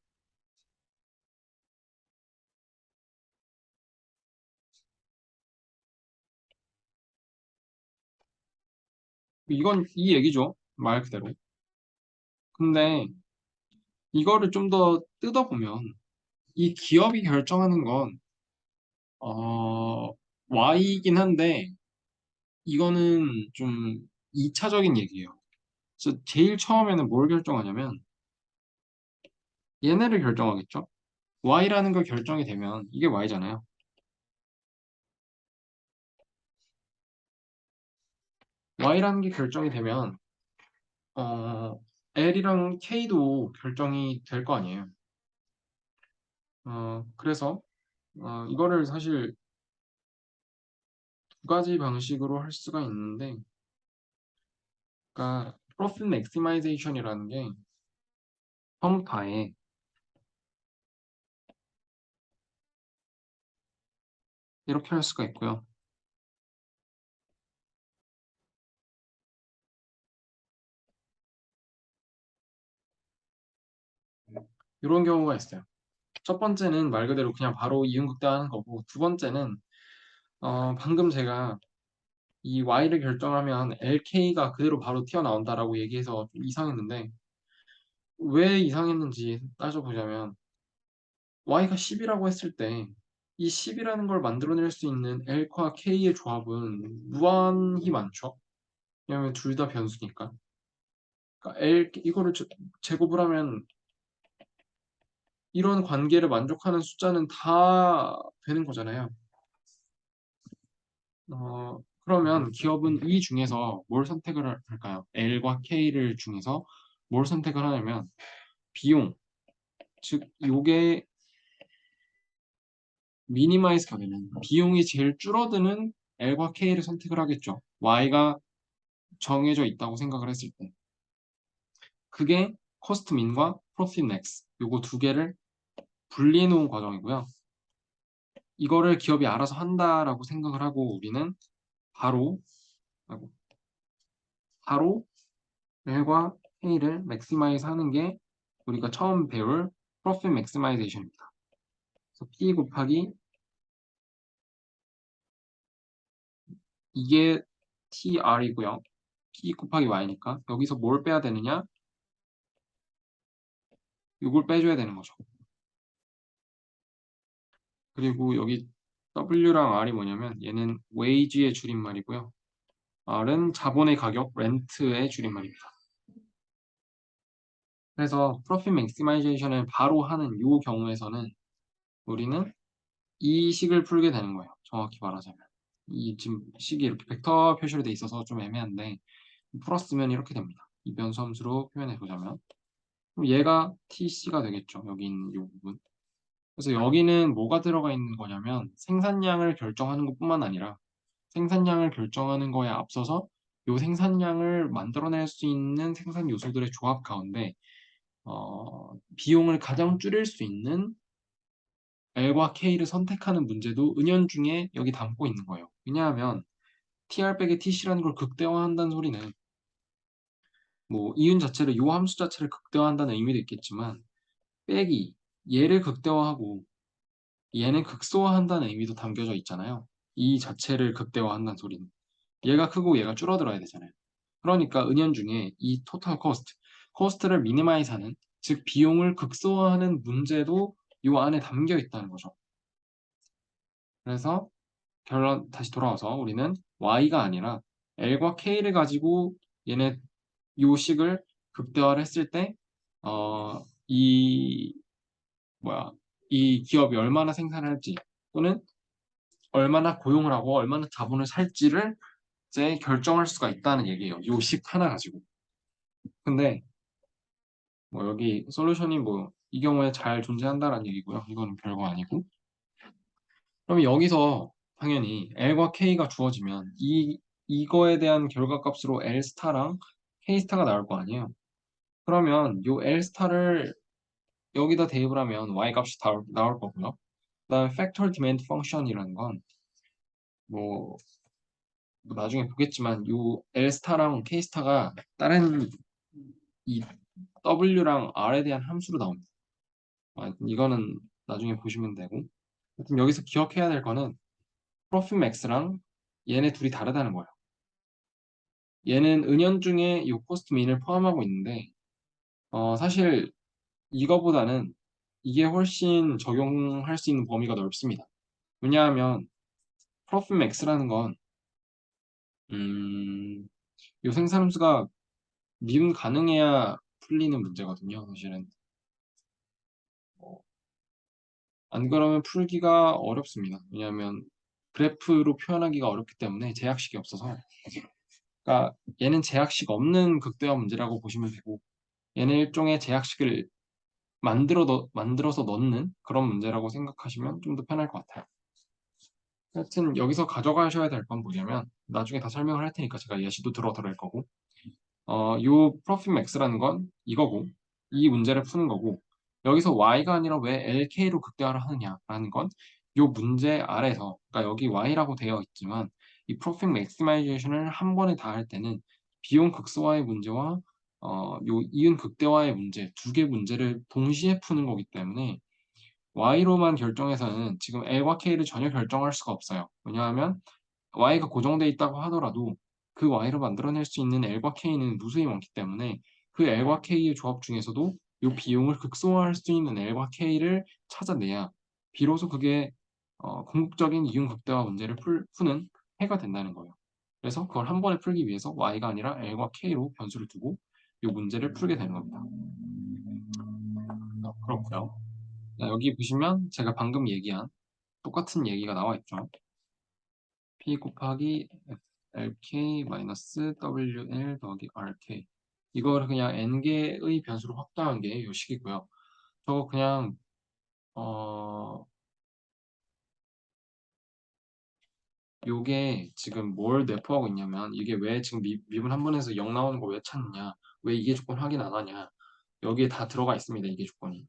[SPEAKER 1] 이건 이 얘기죠. 말 그대로. 근데 이거를 좀 더 뜯어보면 이 기업이 결정하는 건 Y이긴 한데 이거는 좀 2차적인 얘기예요. 그래서 제일 처음에는 뭘 결정하냐면 얘네를 결정하겠죠. Y라는 걸 결정이 되면 이게 Y잖아요. Y라는 게 결정이 되면 어, L이랑 K도 결정이 될 거 아니에요. 그래서 이거를 사실 두 가지 방식으로 할 수가 있는데, 그러니까 profit maximization이라는 게 컴퓨터에 이렇게 할 수가 있고요. 이런 경우가 있어요. 첫 번째는 말 그대로 그냥 바로 이응극대하는 거고, 두 번째는 방금 제가 이 Y를 결정하면 LK가 그대로 바로 튀어나온다라고 얘기해서 좀 이상했는데, 왜 이상했는지 따져보자면 Y가 10이라고 했을 때 이 10이라는 걸 만들어낼 수 있는 L과 K의 조합은 무한히 많죠. 왜냐하면 둘 다 변수니까. 그러니까 이거를 제곱을 하면 이런 관계를 만족하는 숫자는 다 되는 거잖아요. 그러면 기업은 이 중에서 뭘 선택을 할까요? L과 K를 중에서 뭘 선택을 하냐면 비용, 즉 요게 미니마이즈가 되는 비용이 제일 줄어드는 L과 K를 선택을 하겠죠. Y가 정해져 있다고 생각을 했을 때. 그게 코스트 민과 프로핏 맥스 요거 두 개를 분리해 놓은 과정이고요. 이거를 기업이 알아서 한다라고 생각을 하고 우리는 바로 아이고, 바로 L과 K를 맥시마이즈 하는 게 우리가 처음 배울 프로핏 맥시마이제이션입니다. 그래서 P 곱하기 이게 TR이고요. P 곱하기 Y니까 여기서 뭘 빼야 되느냐? 이걸 빼줘야 되는 거죠. 그리고 여기 W랑 R이 뭐냐면 얘는 wage의 줄임말이고요. R은 자본의 가격, 렌트의 줄임말입니다. 그래서 profit maximization을 바로 하는 이 경우에서는 우리는 이 식을 풀게 되는 거예요. 정확히 말하자면. 이 지금 식이 이렇게 벡터 표시로 돼 있어서 좀 애매한데 풀었으면 이렇게 됩니다. 이 변수 함수로 표현해 보자면 그럼 얘가 TC가 되겠죠. 여기 있는 이 부분. 그래서 여기는 뭐가 들어가 있는 거냐면 생산량을 결정하는 것뿐만 아니라 생산량을 결정하는 거에 앞서서 이 생산량을 만들어낼 수 있는 생산 요소들의 조합 가운데 비용을 가장 줄일 수 있는 L과 K를 선택하는 문제도 은연중에 여기 담고 있는 거예요. 왜냐하면 tr 빼기 tc라는 걸 극대화한다는 소리는 뭐 이윤 자체를 요 함수 자체를 극대화한다는 의미도 있겠지만 빼기 얘를 극대화하고 얘는 극소화한다는 의미도 담겨져 있잖아요. 이 자체를 극대화한다는 소리는 얘가 크고 얘가 줄어들어야 되잖아요. 그러니까 은연중에 이 토탈 코스트를 미니마이즈하는 즉 비용을 극소화하는 문제도 요 안에 담겨 있다는 거죠. 그래서 결론 다시 돌아와서 우리는 y가 아니라 l과 k를 가지고 얘네 요 식을 극대화를 했을 때 이 뭐야 이 기업이 얼마나 생산을 할지 또는 얼마나 고용을 하고 얼마나 자본을 살지를 이제 결정할 수가 있다는 얘기예요. 요 식 하나 가지고. 근데 뭐 여기 솔루션이 뭐 이 경우에 잘 존재한다라는 얘기고요. 이거는 별거 아니고. 그럼 여기서 당연히 L과 K가 주어지면 이거에 대한 결과값으로 L 스타랑 K 스타가 나올 거 아니에요. 그러면 요 L 스타를 여기다 대입을 하면 Y 값이 나올 거고요. 그다음에 팩터 디맨드 펑션이라는 건 뭐 나중에 보겠지만 요 L 스타랑 K 스타가 다른 이 W랑 R에 대한 함수로 나옵니다. 이거는 나중에 보시면 되고. 하여튼 여기서 기억해야 될 거는 프로핏 맥스랑 얘네 둘이 다르다는 거예요. 얘는 은연중에 이 코스트 민을 포함하고 있는데 사실 이거보다는 이게 훨씬 적용할 수 있는 범위가 넓습니다. 왜냐하면 프로핏 맥스라는 건 이 생산함수가 미분 가능해야 풀리는 문제거든요. 사실은 안 그러면 풀기가 어렵습니다. 왜냐하면 그래프로 표현하기가 어렵기 때문에 제약식이 없어서 그러니까 얘는 제약식 없는 극대화 문제라고 보시면 되고 얘는 일종의 제약식을 만들어서 넣는 그런 문제라고 생각하시면 좀 더 편할 것 같아요. 하여튼 여기서 가져가셔야 될 건 뭐냐면 나중에 다 설명을 할 테니까 제가 예시도 들어드릴 거고 요 프로핏 맥스라는 건 이거고 이 문제를 푸는 거고 여기서 y가 아니라 왜 lk로 극대화를 하느냐라는 건 요 문제 아래서 그러니까 여기 y라고 되어 있지만 이 프로핏 맥시마이제이션을 한 번에 다 할 때는 비용 극소화의 문제와 요 이윤 극대화의 문제 두 개 문제를 동시에 푸는 거기 때문에 y로만 결정해서는 지금 l과 k를 전혀 결정할 수가 없어요. 왜냐하면 y가 고정되어 있다고 하더라도 그 y로 만들어낼 수 있는 l과 k는 무수히 많기 때문에 그 l과 k의 조합 중에서도 이 비용을 극소화할 수 있는 l과 k를 찾아내야 비로소 그게 궁극적인 이윤 극대화 문제를 푸는 해가 된다는 거예요. 그래서 그걸 한 번에 풀기 위해서 y가 아니라 l과 k로 변수를 두고 이 문제를 풀게 되는 겁니다. 그렇고요. 자, 여기 보시면 제가 방금 얘기한 똑같은 얘기가 나와 있죠. P 곱하기 LK 마이너스 WL 더하기 RK 이거를 그냥 N개의 변수로 확장한 게 이 식이고요. 저거 그냥 요게 지금 뭘 내포하고 있냐면 이게 왜 지금 미분 한 번에서 0 나오는 거 왜 찾느냐 왜 이게 조건 확인 안 하냐 여기에 다 들어가 있습니다. 이게 조건이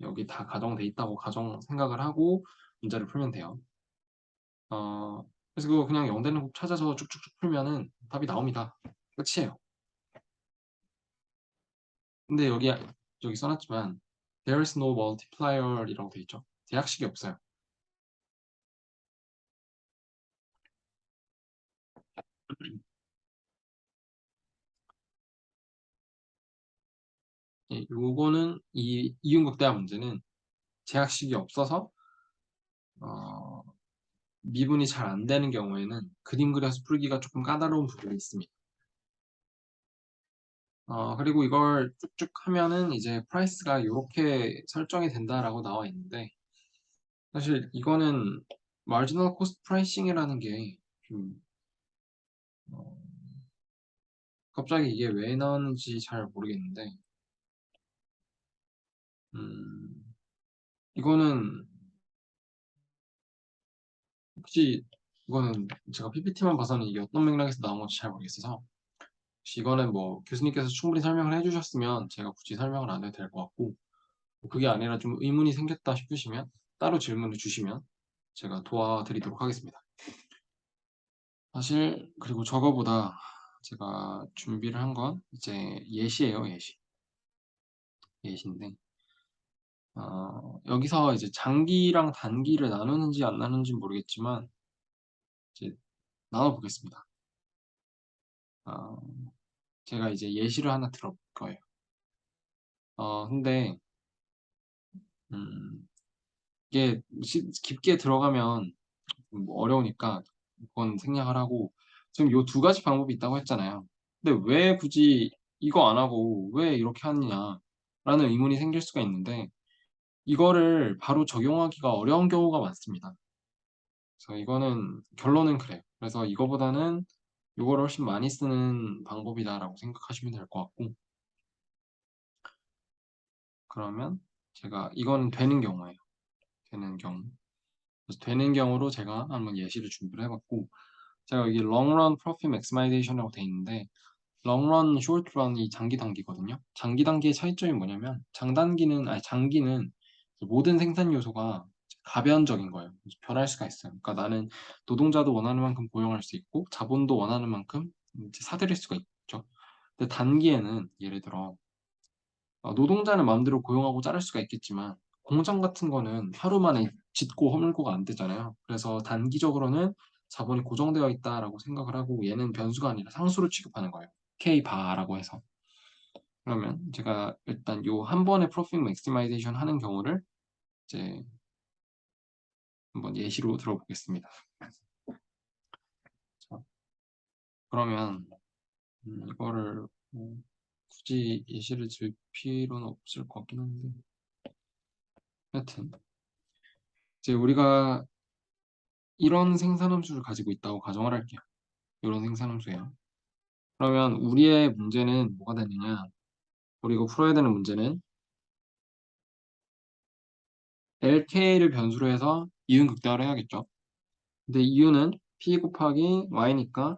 [SPEAKER 1] 여기 다 가정돼 있다고 가정 생각을 하고 문제를 풀면 돼요. 그래서 그거 그냥 0 되는 곱 찾아서 쭉쭉쭉 풀면은 답이 나옵니다. 끝이에요. 근데 여기 써놨지만 there is no multiplier이라고 돼 있죠. 대약식이 없어요. 예, 요거는 이 이윤극대화 문제는 제약식이 없어서 어, 미분이 잘 안 되는 경우에는 그림 그려서 풀기가 조금 까다로운 부분이 있습니다. 그리고 이걸 쭉쭉 하면은 이제 프라이스가 이렇게 설정이 된다라고 나와 있는데 사실 이거는 마지널 코스트 프라이싱이라는 게좀 갑자기 이게 왜 나왔는지 잘 모르겠는데 음, 이거는 혹시 이거는 제가 PPT만 봐서는 이게 어떤 맥락에서 나온 건지 잘 모르겠어서 혹시 이거는 뭐 교수님께서 충분히 설명을 해주셨으면 제가 굳이 설명을 안 해도 될 것 같고 그게 아니라 좀 의문이 생겼다 싶으시면 따로 질문을 주시면 제가 도와드리도록 하겠습니다. 사실 그리고 저거보다 제가 준비를 한 건 이제 예시예요, 예시. 예시인데 여기서 이제 장기랑 단기를 나누는지 안 나누는지 모르겠지만 이제 나눠 보겠습니다. 어, 제가 이제 예시를 하나 들어볼 거예요. 근데 음, 이게 깊게 들어가면 뭐 어려우니까 그건 생략을 하고 지금 요 두 가지 방법이 있다고 했잖아요. 근데 왜 굳이 이거 안 하고 왜 이렇게 하느냐라는 의문이 생길 수가 있는데 이거를 바로 적용하기가 어려운 경우가 많습니다. 그래서 이거는 결론은 그래요. 그래서 이거보다는 이거를 훨씬 많이 쓰는 방법이다라고 생각하시면 될 것 같고 그러면 제가 이거는 되는 경우예요. 되는 경우. 그래서 되는 경우로 제가 한번 예시를 준비를 해봤고 제가 여기 long run profit maximization이라고 돼 있는데 long run, short run이 장기 단기거든요. 장기 단기의 차이점이 뭐냐면 장기는 모든 생산 요소가 가변적인 거예요. 변할 수가 있어요. 그러니까 나는 노동자도 원하는 만큼 고용할 수 있고 자본도 원하는 만큼 이제 사들일 수가 있죠. 근데 단기에는 예를 들어 노동자는 마음대로 고용하고 자를 수가 있겠지만 공장 같은 거는 하루 만에 짓고 허물고가 안 되잖아요. 그래서 단기적으로는 자본이 고정되어 있다라고 생각을 하고 얘는 변수가 아니라 상수로 취급하는 거예요. K바라고 해서. 그러면 제가 일단 요 한 번에 프로핏 맥시마이제이션 하는 경우를 이제 한번 예시로 들어보겠습니다. 자, 그러면 이거를 굳이 예시를 들 필요는 없을 것 같긴 한데 하여튼 이제 우리가 이런 생산함수를 가지고 있다고 가정을 할게요. 이런 생산함수예요. 그러면 우리의 문제는 뭐가 되느냐? 우리가 풀어야 되는 문제는 LK를 변수로 해서 이윤 극대화를 해야겠죠. 근데 이윤은 P 곱하기 Y니까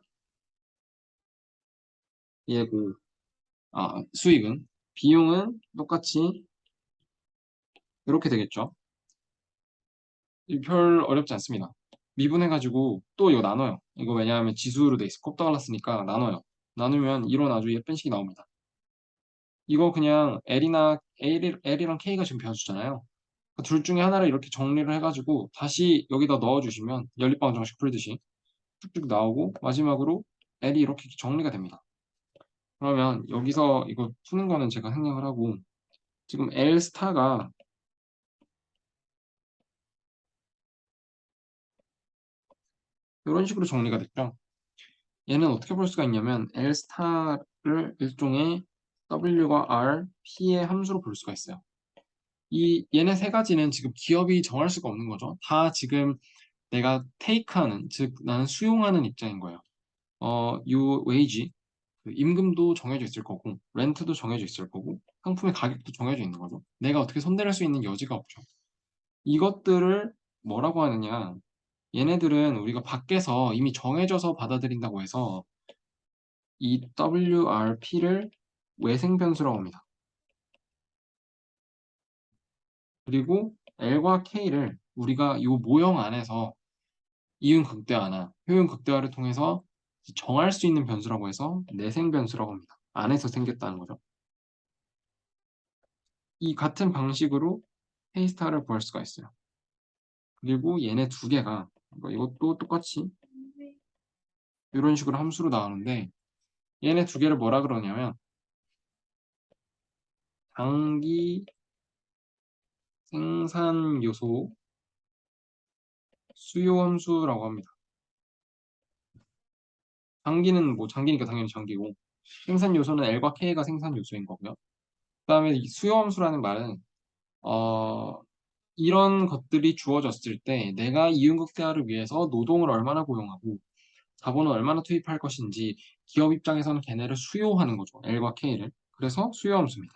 [SPEAKER 1] 얘고, 수익은 비용은 똑같이 이렇게 되겠죠. 별 어렵지 않습니다. 미분해가지고 또 이거 나눠요. 이거 왜냐하면 지수로 돼 있어. 곱다 갈랐으니까 나눠요. 나누면 이런 아주 예쁜 식이 나옵니다. 이거 그냥 L이랑 K가 지금 변수잖아요. 둘 중에 하나를 이렇게 정리를 해가지고 다시 여기다 넣어주시면 연립방정 정식 풀듯이 쭉쭉 나오고 마지막으로 L이 이렇게 정리가 됩니다. 그러면 여기서 이거 푸는 거는 제가 생략을 하고 지금 L 스타가 이런 식으로 정리가 됐죠. 얘는 어떻게 볼 수가 있냐면 L 스타를 일종의 W과 R, P의 함수로 볼 수가 있어요. 얘네 세 가지는 지금 기업이 정할 수가 없는 거죠. 다 지금 내가 테이크하는, 즉 나는 수용하는 입장인 거예요. 요 웨이지, 그 임금도 정해져 있을 거고, 렌트도 정해져 있을 거고, 상품의 가격도 정해져 있는 거죠. 내가 어떻게 손댈 수 있는 여지가 없죠. 이것들을 뭐라고 하느냐? 얘네들은 우리가 밖에서 이미 정해져서 받아들인다고 해서 이 WRP를 외생 변수라고 합니다. 그리고 L과 K를 우리가 이 모형 안에서 이윤 극대화나 효용 극대화를 통해서 정할 수 있는 변수라고 해서 내생 변수라고 합니다. 안에서 생겼다는 거죠. 이 같은 방식으로 K스타를 구할 수가 있어요. 그리고 얘네 두 개가 이것도 똑같이 이런 식으로 함수로 나오는데 얘네 두 개를 뭐라 그러냐면 단기 생산 요소 수요 함수라고 합니다. 장기는 뭐 장기니까 당연히 장기고 생산 요소는 L과 K가 생산 요소인 거고요. 그다음에 이 수요 함수라는 말은 어, 이런 것들이 주어졌을 때 내가 이윤극대화를 위해서 노동을 얼마나 고용하고 자본을 얼마나 투입할 것인지 기업 입장에서는 걔네를 수요하는 거죠. L과 K를. 그래서 수요 함수입니다.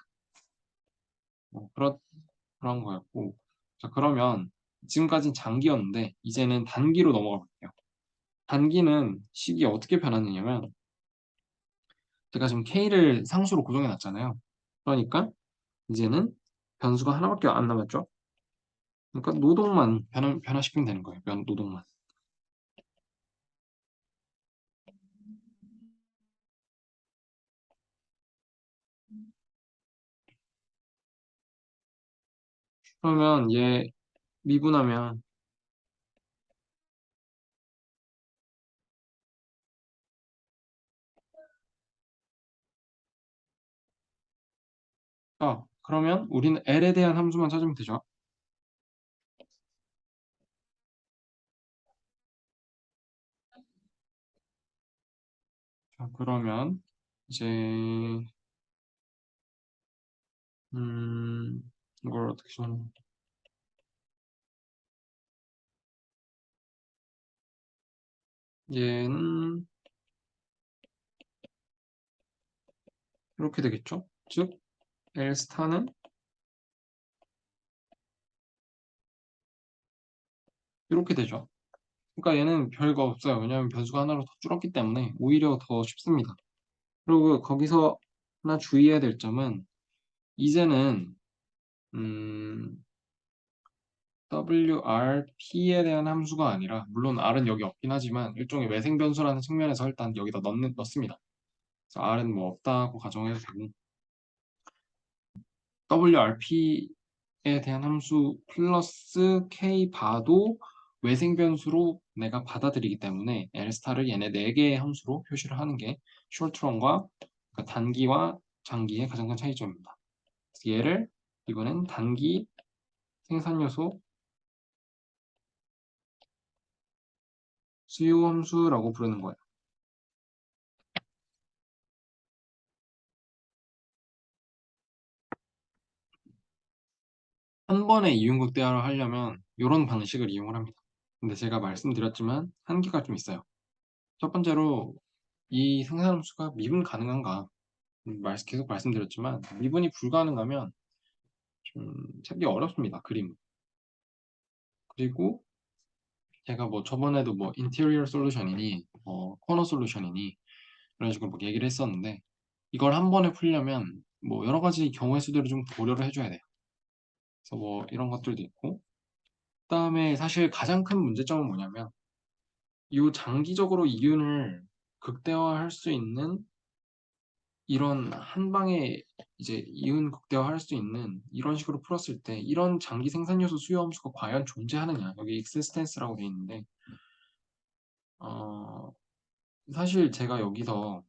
[SPEAKER 1] 그런 거였고. 자, 그러면 지금까지는 장기였는데 이제는 단기로 넘어가 볼게요. 단기는 식이 어떻게 변하느냐면 제가 지금 K를 상수로 고정해 놨잖아요. 그러니까 이제는 변수가 하나밖에 안 남았죠. 그러니까 노동만 변화시키면 되는 거예요. 노동만. 그러면 얘 미분하면 그러면 우리는 L에 대한 함수만 찾으면 되죠. 자, 그러면 이제 음 이걸 어떻게 좀 얘는 이렇게 되겠죠? 즉 L 스타는 이렇게 되죠. 그러니까 얘는 별거 없어요. 왜냐하면 변수가 하나로 더 줄었기 때문에 오히려 더 쉽습니다. 그리고 거기서 하나 주의해야 될 점은 이제는 음, WRP에 대한 함수가 아니라 물론 R은 여기 없긴 하지만 일종의 외생 변수라는 측면에서 일단 여기다 넣습니다. 그래서 R은 뭐 없다고 가정해도 되고 WRP에 대한 함수 플러스 K 바도 외생 변수로 내가 받아들이기 때문에 L스타를 얘네 4개의 함수로 표시를 하는 게 숄트런과 그러니까 단기와 장기의 가장 큰 차이점입니다. 그래서 얘를 이번엔 단기 생산 요소 수요 함수라고 부르는 거예요. 한 번에 이윤극대화를 하려면 이런 방식을 이용을 합니다. 근데 제가 말씀드렸지만 한계가 좀 있어요. 첫 번째로 이 생산함수가 미분 가능한가? 계속 말씀드렸지만 미분이 불가능하면 좀 찾기 어렵습니다. 그림. 그리고 제가 뭐 저번에도 뭐 인테리어 솔루션이니 코너 솔루션이니 이런 식으로 막 얘기를 했었는데 이걸 한 번에 풀려면 뭐 여러 가지 경우의 수들을 좀 고려를 해줘야 돼요. 그래서 뭐 이런 것들도 있고 그다음에 사실 가장 큰 문제점은 뭐냐면 이 장기적으로 이윤을 극대화할 수 있는 이런 한 방에 이제 이윤 극대화할 수 있는 이런 식으로 풀었을 때 이런 장기 생산 요소 수요 함수가 과연 존재하느냐 여기 existence라고 돼 있는데 어, 사실 제가 여기도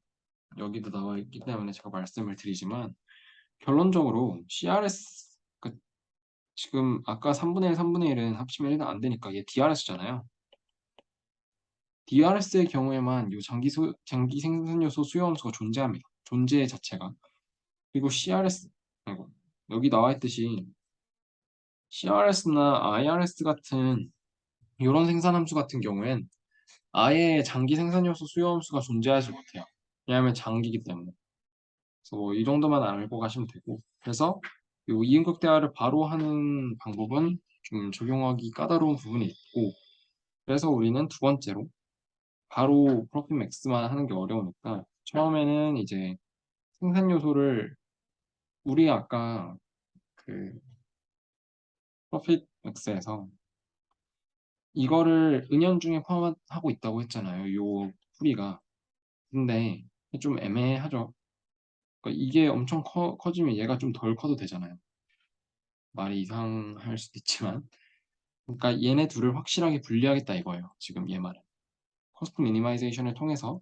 [SPEAKER 1] 나와 있기 때문에 제가 말씀을 드리지만 결론적으로 CRS 지금 아까 3분의 1, 3분의 1은 합치면 1은 안 되니까 얘 DRS잖아요. DRS의 경우에만 이 장기 생산 요소 수요 함수가 존재합니다. 존재 자체가. 그리고 CRS, 아이고, 여기 나와 있듯이 CRS나 IRS 같은 이런 생산 함수 같은 경우엔 아예 장기 생산 요소 수요 함수가 존재하지 못해요. 왜냐하면 장기이기 때문에. 그래서 뭐이 정도만 알고 가시면 되고. 그래서 이 이음극 대화를 바로 하는 방법은 좀 적용하기 까다로운 부분이 있고. 그래서 우리는 두 번째로 바로 프로핏 맥스만 하는 게 어려우니까 처음에는 이제 생산 요소를 우리 아까 그 프로핏 맥스에서 이거를 은연중에 포함하고 있다고 했잖아요. 요 풀이가. 근데 좀 애매하죠. 그러니까 이게 엄청 커지면 얘가 좀 덜 커도 되잖아요. 말이 이상할 수도 있지만. 그러니까 얘네 둘을 확실하게 분리하겠다 이거예요. 지금 얘 말은. 코스트 미니마이제이션을 통해서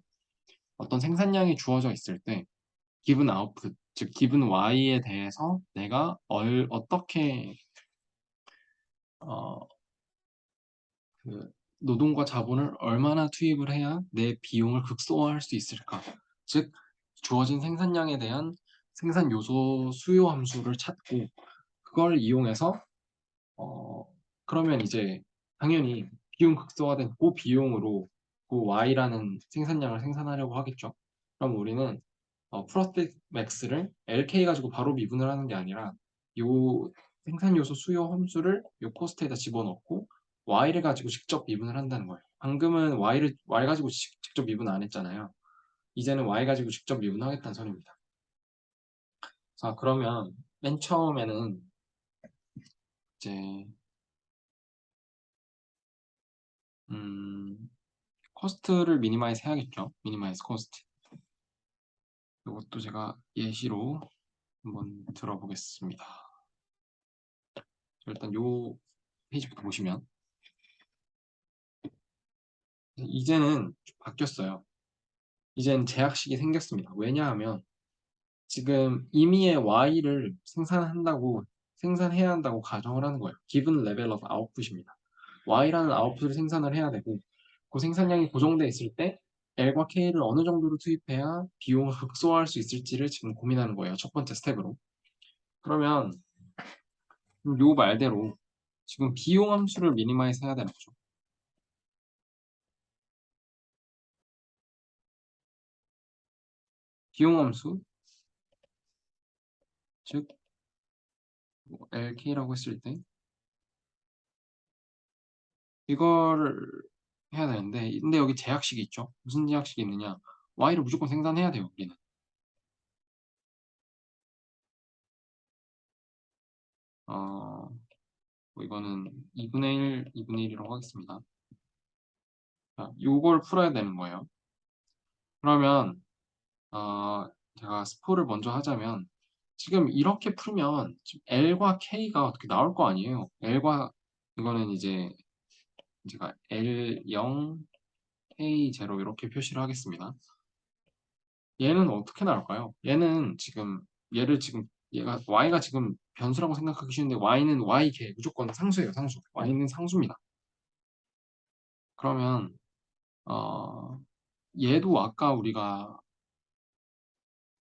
[SPEAKER 1] 어떤 생산량이 주어져 있을 때 기분 아웃풋, 즉 기분 Y에 대해서 내가 어떻게 어, 그 노동과 자본을 얼마나 투입을 해야 내 비용을 극소화할 수 있을까? 즉 주어진 생산량에 대한 생산 요소 수요 함수를 찾고 그걸 이용해서 어, 그러면 이제 당연히 비용 극소화된 그 비용으로 그 Y라는 생산량을 생산하려고 하겠죠. 그럼 우리는 프로핏 맥스를 LK 가지고 바로 미분을 하는 게 아니라 요 생산 요소 수요 함수를 요 코스트에다 집어넣고 Y를 가지고 직접 미분을 한다는 거예요. 방금은 Y 가지고 직접 미분 안 했잖아요. 이제는 Y 가지고 직접 미분하겠다는 소리입니다. 자, 그러면 맨 처음에는 이제 음, 코스트를 미니마이즈 해야겠죠. 미니마이즈 코스트. 이것도 제가 예시로 한번 들어보겠습니다. 일단 요 페이지부터 보시면 이제는 좀 바뀌었어요. 이젠 제약식이 생겼습니다. 왜냐하면 지금 임의의 Y를 생산해야 한다고 가정을 하는 거예요. Given level of output입니다. Y라는 아웃풋을 생산을 해야 되고 그 생산량이 고정돼 있을 때 L과 K를 어느 정도로 투입해야 비용을 극소화할 수 있을지를 지금 고민하는 거예요. 첫 번째 스텝으로. 그러면 요 말대로 지금 비용 함수를 미니마이즈 해야 되는 거죠. 비용 함수, 즉 LK라고 했을 때 이거를 해야 되는데 근데 여기 제약식이 있죠. 무슨 제약식이 있느냐? Y를 무조건 생산해야 돼요. 우리는. 어, 뭐 이거는 2분의 1, 2분의 1이라고 하겠습니다. 자, 요걸 풀어야 되는 거예요. 그러면 제가 스포를 먼저 하자면 지금 이렇게 풀면 지금 L과 K가 어떻게 나올 거 아니에요. L과 이거는 이제 제가 L0, K0 이렇게 표시를 하겠습니다. 얘는 어떻게 나올까요? 얘는 지금 얘가 Y가 지금 변수라고 생각하기 쉬운데 Y는 Y개 무조건 상수예요, 상수. Y는 상수입니다. 그러면 어, 얘도 아까 우리가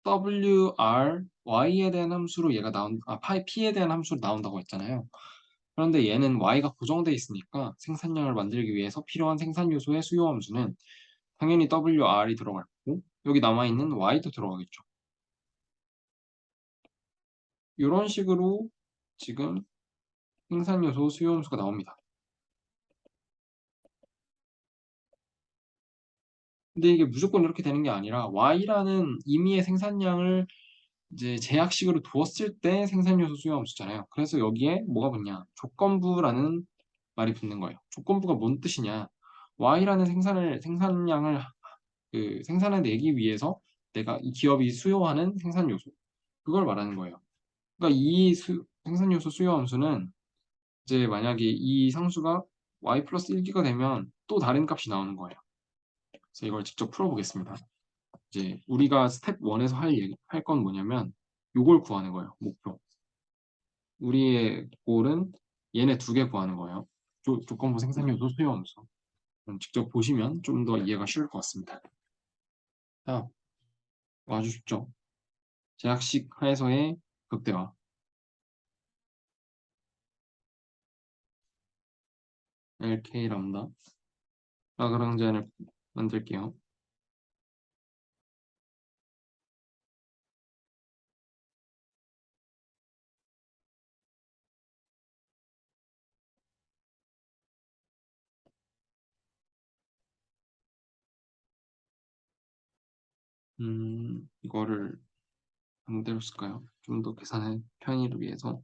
[SPEAKER 1] WR, Y에 대한 함수로 P에 대한 함수로 나온다고 했잖아요. 그런데 얘는 Y가 고정돼 있으니까 생산량을 만들기 위해서 필요한 생산 요소의 수요 함수는 당연히 WR이 들어갈 거고 여기 남아있는 Y도 들어가겠죠. 이런 식으로 지금 생산 요소 수요 함수가 나옵니다. 근데 이게 무조건 이렇게 되는 게 아니라 Y라는 임의의 생산량을 이제 제약식으로 두었을 때 생산요소 수요 함수잖아요. 그래서 여기에 뭐가 붙냐? 조건부라는 말이 붙는 거예요. 조건부가 뭔 뜻이냐? Y라는 생산량을 생산해내기 위해서 내가 이 기업이 수요하는 생산 요소 그걸 말하는 거예요. 그러니까 생산 요소 수요 함수는 이제 만약에 이 상수가 y 플러스 1기가 되면 또 다른 값이 나오는 거예요. 그래서 이걸 직접 풀어보겠습니다. 이제 우리가 스텝 1에서 할 건 뭐냐면 요걸 구하는 거예요. 목표. 우리의 골은 얘네 두 개 구하는 거예요. 조건부 생산 요소 수요 함수. 그럼 직접 보시면 좀 더 이해가 쉬울 것 같습니다. 자, 와주십시오. 제약식 하에서의 극대화. LK 람다. 라그랑제안을 만들게요. 이거를 반대로 쓸까요? 좀 더 계산의 편의를 위해서.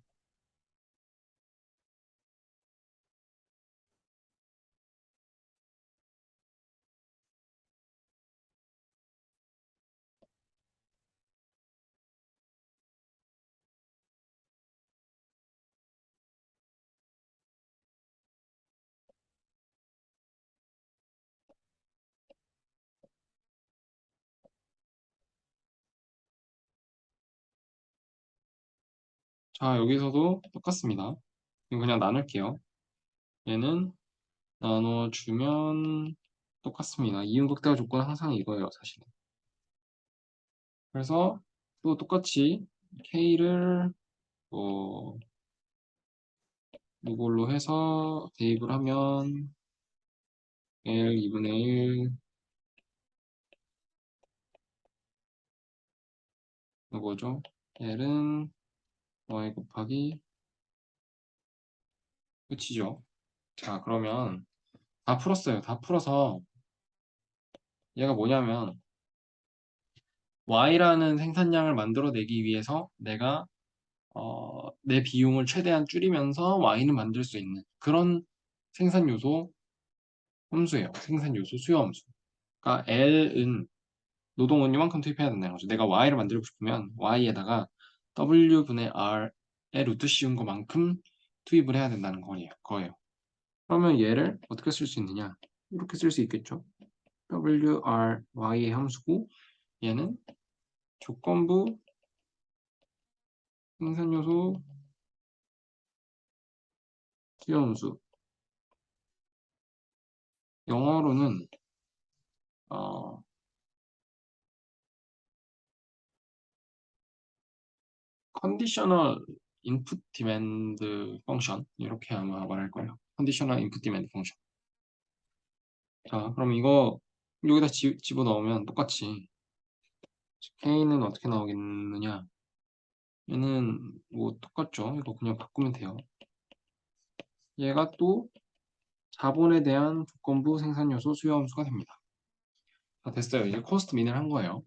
[SPEAKER 1] 자, 여기서도 똑같습니다. 이거 그냥 나눌게요. 얘는 나눠주면 똑같습니다. 이응 극대화 조건은 항상 이거예요, 사실은. 그래서 또 똑같이 K를 뭐 이걸로 해서 대입을 하면 L 2분의 1 이거죠. L은 Y 곱하기 끝이죠. 자, 그러면 다 풀었어요. 다 풀어서 얘가 뭐냐면 Y라는 생산량을 만들어내기 위해서 내가 내 비용을 최대한 줄이면서 Y는 만들 수 있는 그런 생산 요소 함수예요. 생산 요소 수요 함수. 그러니까 L은 노동은 이만큼 투입해야 된다는 거죠. 내가 Y를 만들고 싶으면 Y에다가 W분의 R의 루트 씌운 것만큼 투입을 해야 된다는 거예요. 그러면 얘를 어떻게 쓸 수 있느냐? 이렇게 쓸 수 있겠죠. WRY의 함수고 얘는 조건부 생산요소 수요함수. 영어로는 어, 컨디셔널 인풋 디맨드 펑션 이렇게 아마 말할 거예요. 컨디셔널 인풋 디맨드 펑션. 자, 그럼 이거 여기다 집어넣으면 똑같이 k는 어떻게 나오겠느냐? 얘는 뭐 똑같죠. 이거 그냥 바꾸면 돼요. 얘가 또 자본에 대한 조건부 생산요소 수요함수가 됩니다. 자, 됐어요. 이제 코스트 민을 한 거예요.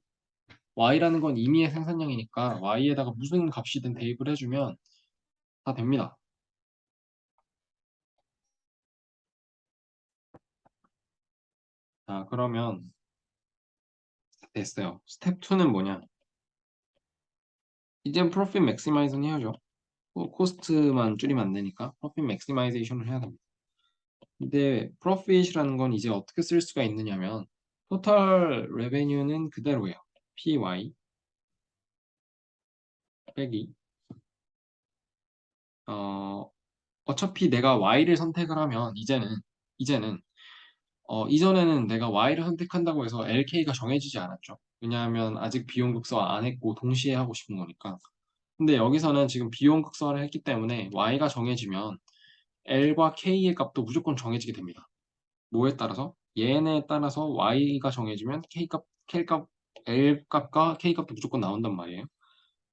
[SPEAKER 1] y라는 건 임의의 생산량이니까 y에다가 무슨 값이든 대입을 해주면 다 됩니다. 자, 그러면 됐어요. 스텝 2는 뭐냐? 이제 프로핏 맥시마이즈는 해야죠. 코스트만 줄이면 안 되니까 프로핏 맥시마이제이션을 해야 됩니다. 근데 프로핏이라는 건 이제 어떻게 쓸 수가 있느냐면 토탈 레베뉴는 그대로예요. PY 빼기 어차피 내가 Y를 선택을 하면 이제는 이전에는 내가 Y를 선택한다고 해서 LK가 정해지지 않았죠. 왜냐하면 아직 비용 극소화 안 했고 동시에 하고 싶은 거니까. 근데 여기서는 지금 비용 극소화를 했기 때문에 Y가 정해지면 L과 K의 값도 무조건 정해지게 됩니다. 뭐에 따라서? 얘네에 따라서 Y가 정해지면 K값, L값과 K값도 무조건 나온단 말이에요.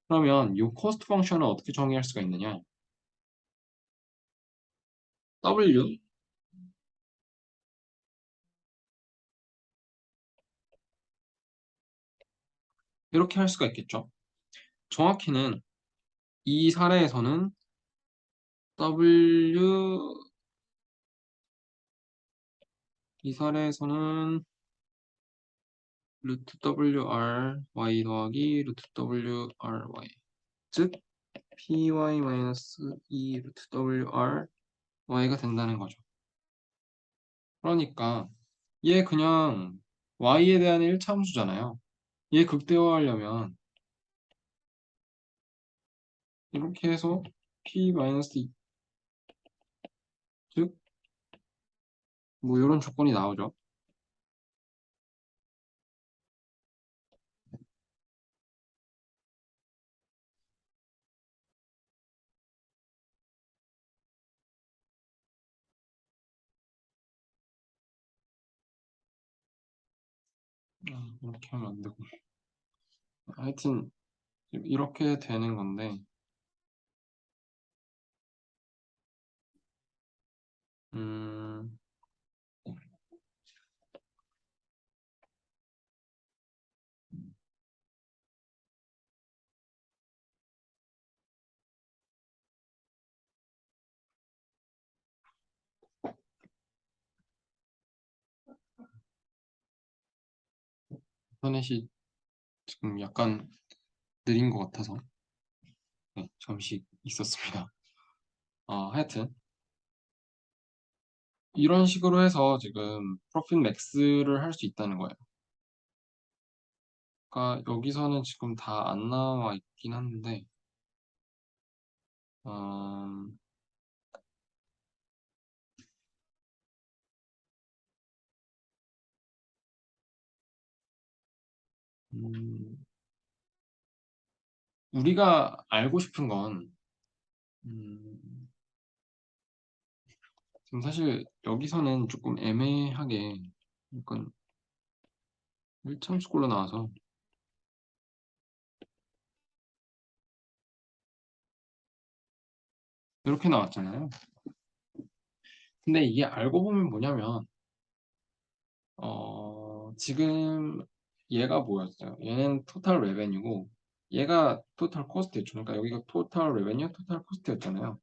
[SPEAKER 1] 그러면 이 코스트 펑션을 어떻게 정의할 수가 있느냐? W 이렇게 할 수가 있겠죠. 정확히는 이 사례에서는 W 이 사례에서는 루트 WRY 더하기 루트 WRY 즉 PY 마이너스 2 루트 WRY가 된다는 거죠. 그러니까 얘 그냥 Y에 대한 1차 함수잖아요. 얘 극대화하려면 이렇게 해서 P 마이너스 2 즉 뭐 이런 조건이 나오죠. 이렇게 하면 안 되고 하여튼 이렇게 되는 건데 음, 인터넷이 지금 약간 느린 것 같아서 네, 잠시 있었습니다. 하여튼 이런 식으로 해서 지금 프로핏 맥스를 할 수 있다는 거예요. 그러니까 여기서는 지금 다 안 나와 있긴 한데 음, 음, 우리가 알고 싶은 건 음, 지금 사실 여기서는 조금 애매하게 약간 일참수꼴로 나와서 이렇게 나왔잖아요. 근데 이게 알고 보면 뭐냐면 지금 얘가 뭐였어요? 얘는 토탈 레베뉴고 얘가 토탈 코스트였죠. 그러니까 여기가 토탈 레베뉴, 토탈 코스트였잖아요.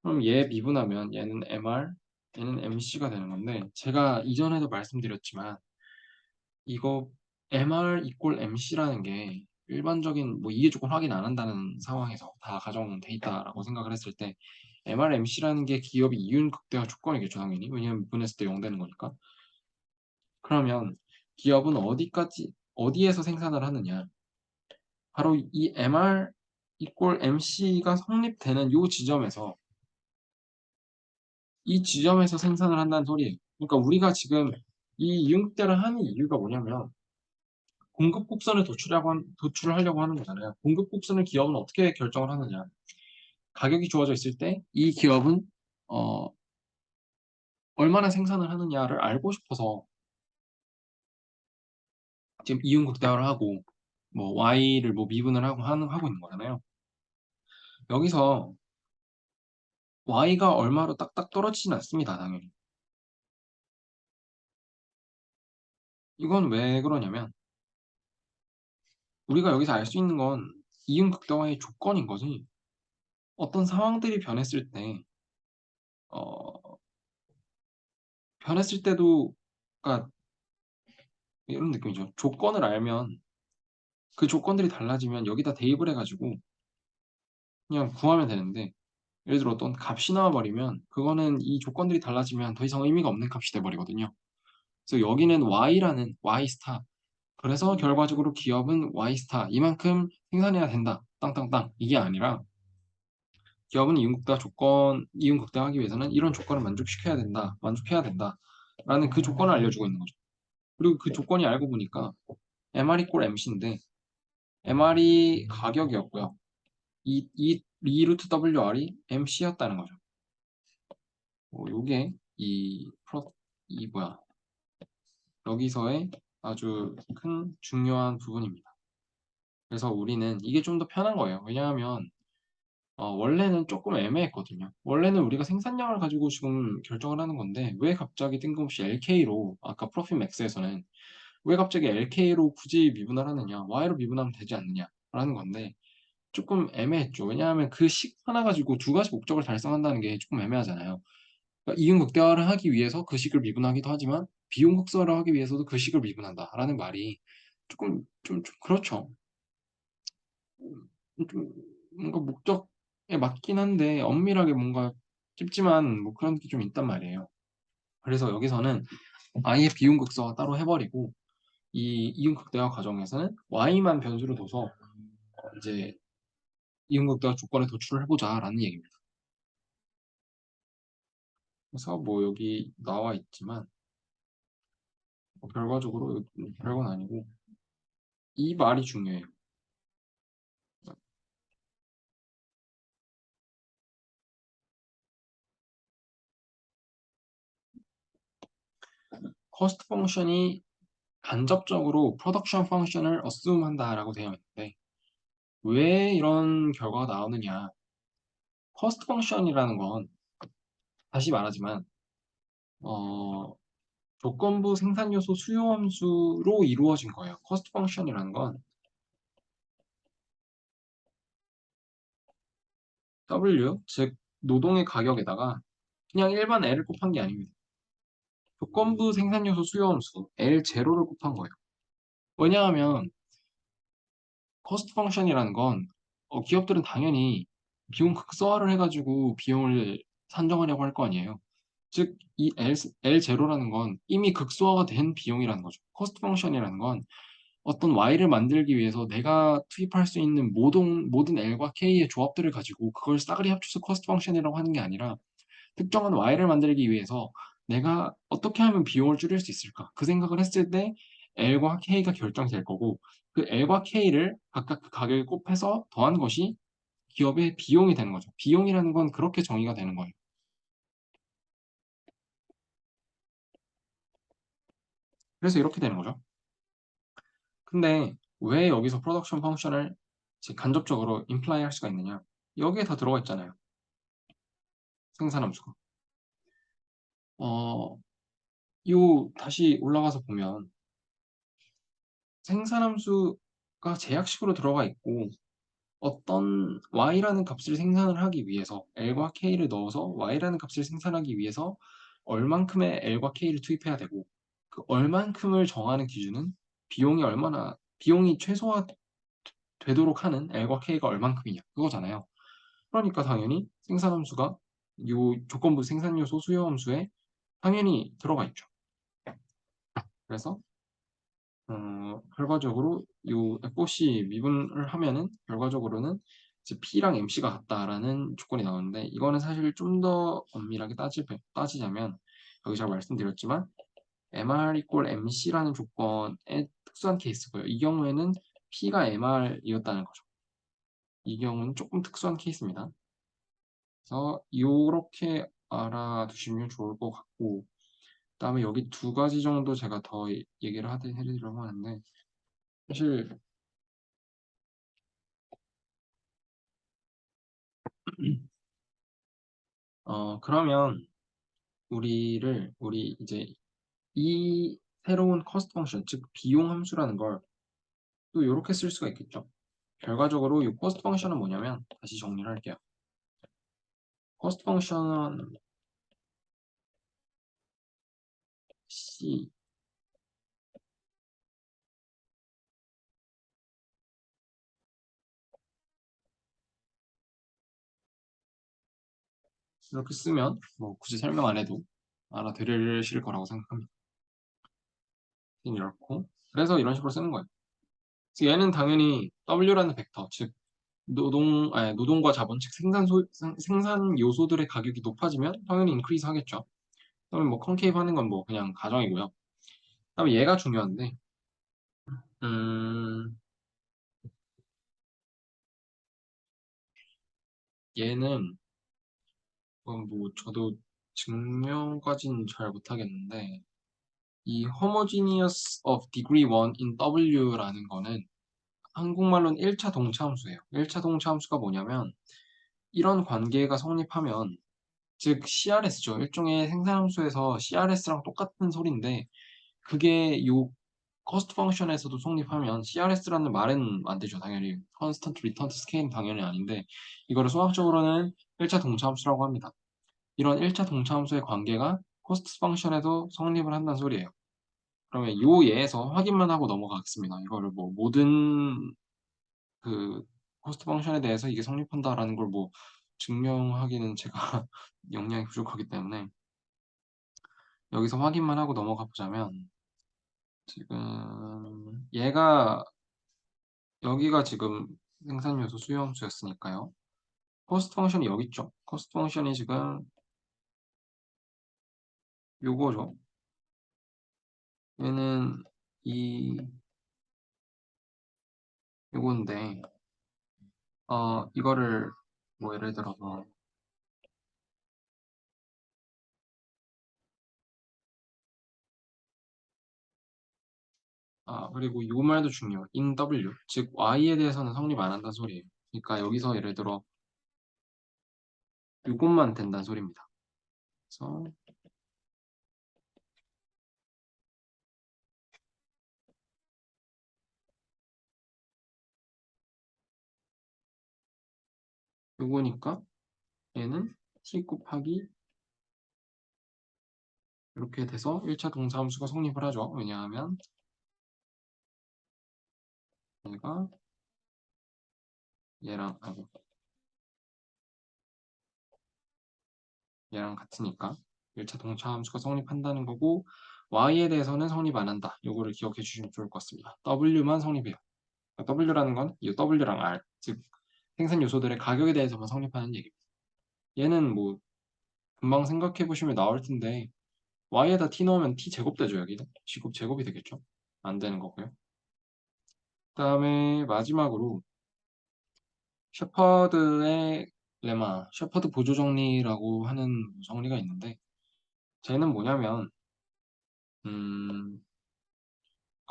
[SPEAKER 1] 그럼 얘 미분하면 얘는 MR, 얘는 MC가 되는 건데 제가 이전에도 말씀드렸지만 이거 MR 이꼴 MC라는 게 일반적인 뭐 이해 조건 확인 안 한다는 상황에서 다 가정돼 있다라고 생각을 했을 때 MRMC라는 게 기업이 이윤 극대화 조건이겠죠, 당연히. 왜냐하면 미분했을 때 0 되는 거니까. 그러면 기업은 어디에서 생산을 하느냐? 바로 이 MR 이꼴 MC가 성립되는 이 지점에서 생산을 한다는 소리예요. 그러니까 우리가 지금 이 이윤극대를 하는 이유가 뭐냐면 공급 곡선을 도출을 하려고 하는 거잖아요. 공급 곡선을 기업은 어떻게 결정을 하느냐? 가격이 주어져 있을 때 이 기업은 어, 얼마나 생산을 하느냐를 알고 싶어서 지금 이윤 극대화를 하고 뭐 Y를 뭐 미분을 하고 있는 거잖아요. 여기서 Y가 얼마로 딱딱 떨어지진 않습니다, 당연히. 이건 왜 그러냐면 우리가 여기서 알 수 있는 건 이윤 극대화의 조건인 거지. 어떤 상황들이 어, 변했을 때도, 그러니까 이런 느낌이죠. 조건을 알면 그 조건들이 달라지면 여기다 대입을 해가지고 그냥 구하면 되는데 예를 들어 어떤 값이 나와버리면 그거는 이 조건들이 달라지면 더 이상 의미가 없는 값이 돼버리거든요. 그래서 여기는 Y라는 Y 스타. 그래서 결과적으로 기업은 Y 스타 이만큼 생산해야 된다. 땅땅땅 이게 아니라 기업은 이윤 극대화하기 위해서는 이런 조건을 만족해야 된다라는 그 조건을 알려주고 있는 거죠. 그리고 그 조건이 알고 보니까 MR이 꼴 MC인데 MR이 가격이었고요. 이 루트 WR이 MC였다는 거죠. 요게 이 뭐야 여기서의 아주 큰 중요한 부분입니다. 그래서 우리는 이게 좀 더 편한 거예요. 왜냐하면 원래는 조금 애매했거든요. 원래는 우리가 생산량을 가지고 지금 결정을 하는 건데 왜 갑자기 뜬금없이 LK로 아까 프로핏 맥스에서는 왜 갑자기 LK로 굳이 미분을 하느냐 Y로 미분하면 되지 않느냐라는 건데 조금 애매했죠. 왜냐하면 그 식 하나 가지고 두 가지 목적을 달성한다는 게 조금 애매하잖아요. 그러니까 이윤 극대화를 하기 위해서 그 식을 미분하기도 하지만 비용 극소화를 하기 위해서도 그 식을 미분한다라는 말이 좀 그렇죠. 좀 뭔가 목적에 맞긴 한데 엄밀하게 뭔가 찝찝한 뭐 그런 게 좀 있단 말이에요. 그래서 여기서는 아예 비용 극소화 따로 해버리고 이 이윤 극대화 과정에서는 y만 변수로 둬서 이제 이윤 극대화 조건에 도출을 해보자라는 얘기입니다. 그래서 뭐 여기 나와 있지만 뭐 결과적으로 별건 아니고 이 말이 중요해요. 커스트 펑션이 간접적으로 프로덕션 펑션을 어스움 한다라고 되어 있는데 왜 이런 결과가 나오느냐? 커스트 펑션이라는 건 다시 말하지만 어, 조건부 생산 요소 수요 함수로 이루어진 거예요. 커스트 펑션이라는 건 W 즉 노동의 가격에다가 그냥 일반 L을 곱한 게 아닙니다. 조건부 생산 요소 수요 함수 L0를 곱한 거예요. 왜냐하면 코스트 펑션이라는 건 기업들은 당연히 비용 극소화를 해가지고 비용을 산정하려고 할 거 아니에요. 즉, 이 L0라는 건 이미 극소화가 된 비용이라는 거죠. 코스트 펑션이라는 건 어떤 Y를 만들기 위해서 내가 투입할 수 있는 모든 L과 K의 조합들을 가지고 그걸 싸그리 합쳐서 코스트 펑션이라고 하는 게 아니라 특정한 Y를 만들기 위해서 내가 어떻게 하면 비용을 줄일 수 있을까? 그 생각을 했을 때 L과 K가 결정될 거고 그 L과 K를 각각 그 가격에 곱해서 더한 것이 기업의 비용이 되는 거죠. 비용이라는 건 그렇게 정의가 되는 거예요. 그래서 이렇게 되는 거죠. 근데 왜 여기서 프로덕션 펑션을 간접적으로 임플라이 할 수가 있느냐? 여기에 다 들어가 있잖아요. 생산함수가. 어, 다시 올라가서 보면 생산함수가 제약식으로 들어가 있고 어떤 y라는 값을 생산을 하기 위해서 l과 k를 넣어서 y라는 값을 생산하기 위해서 얼만큼의 l과 k를 투입해야 되고 그 얼만큼을 정하는 기준은 비용이 최소화 되도록 하는 l과 k가 얼만큼이냐 그거잖아요. 그러니까 당연히 생산함수가 요 조건부 생산 요소 수요 함수에 당연히 들어가 있죠. 그래서 결과적으로 요 FOC 미분을 하면은 결과적으로는 이제 P랑 MC가 같다라는 조건이 나오는데 이거는 사실 좀 더 엄밀하게 따지자면 여기 제가 말씀드렸지만 MR equal MC라는 조건의 특수한 케이스고요. 이 경우에는 P가 MR이었다는 거죠. 이 경우는 조금 특수한 케이스입니다. 그래서 이렇게 알아두시면 좋을 것 같고 그다음에 여기 두 가지 정도 제가 더 얘기를 해드리려고 하는데 사실 그러면 우리 이제 이 새로운 커스트 펑션, 즉 비용 함수라는 걸 또 이렇게 쓸 수가 있겠죠. 결과적으로 이 커스트 펑션은 뭐냐면 다시 정리를 할게요. 커스트 펑션은 C 이렇게 쓰면 뭐 굳이 설명 안 해도 알아들으실 거라고 생각합니다. 이렇고 그래서 이런 식으로 쓰는 거예요. 그래서 얘는 당연히 W라는 벡터, 즉 노동과 자본, 즉 생산 요소들의 가격이 높아지면 당연히 인크리스 하겠죠. 그러면 뭐 컨케이브 하는 건 뭐 그냥 가정이고요. 그다음에 얘가 중요한데, 음, 얘는 뭐 저도 증명까지는 잘 못하겠는데, 이 homogeneous of degree 1 in W라는 거는 한국말로는 1차 동차함수예요. 1차 동차함수가 뭐냐면 이런 관계가 성립하면 즉 CRS죠. 일종의 생산함수에서 CRS랑 똑같은 소리인데 그게 요 cost function에서도 성립하면 CRS라는 말은 안 되죠. 당연히 constant return to scale은 당연히 아닌데 이거를 수학적으로는 1차 동차함수라고 합니다. 이런 1차 동차함수의 관계가 cost function에도 성립을 한다는 소리예요. 그러면 요 예에서 확인만 하고 넘어가겠습니다. 이거를 뭐 모든 그 코스트 펑션에 대해서 이게 성립한다라는 걸 뭐 증명하기는 제가 역량이 부족하기 때문에 여기서 확인만 하고 넘어가 보자면 지금 얘가 여기가 지금 생산 요소 수요 함수였으니까요. 코스트 펑션이 여기 있죠. 코스트 펑션이 지금 요거죠. 얘는 이 요건데 이거를 뭐 예를 들어서 그리고 요 말도 중요해요. in W 즉 Y에 대해서는 성립 안 한다는 소리예요. 그러니까 여기서 예를 들어 요것만 된다는 소리입니다. 그래서 요거니까 얘는 t 곱하기 이렇게 돼서 1차 동사함수가 성립을 하죠. 왜냐하면 얘가 얘랑 같으니까 1차 동차함수가 성립한다는 거고 y에 대해서는 성립 안 한다. 요거를 기억해 주시면 좋을 것 같습니다. w만 성립해요. w라는 건 이 w랑 r 즉 생산 요소들의 가격에 대해서만 성립하는 얘기입니다. 얘는 뭐 금방 생각해 보시면 나올 텐데 y에다 t 넣으면 t 제곱 되죠. 여기는 G곱 제곱이 되겠죠. 안 되는 거고요. 그다음에 마지막으로 셰퍼드의 레마, 셰퍼드 보조 정리라고 하는 정리가 있는데 쟤는 뭐냐면 음,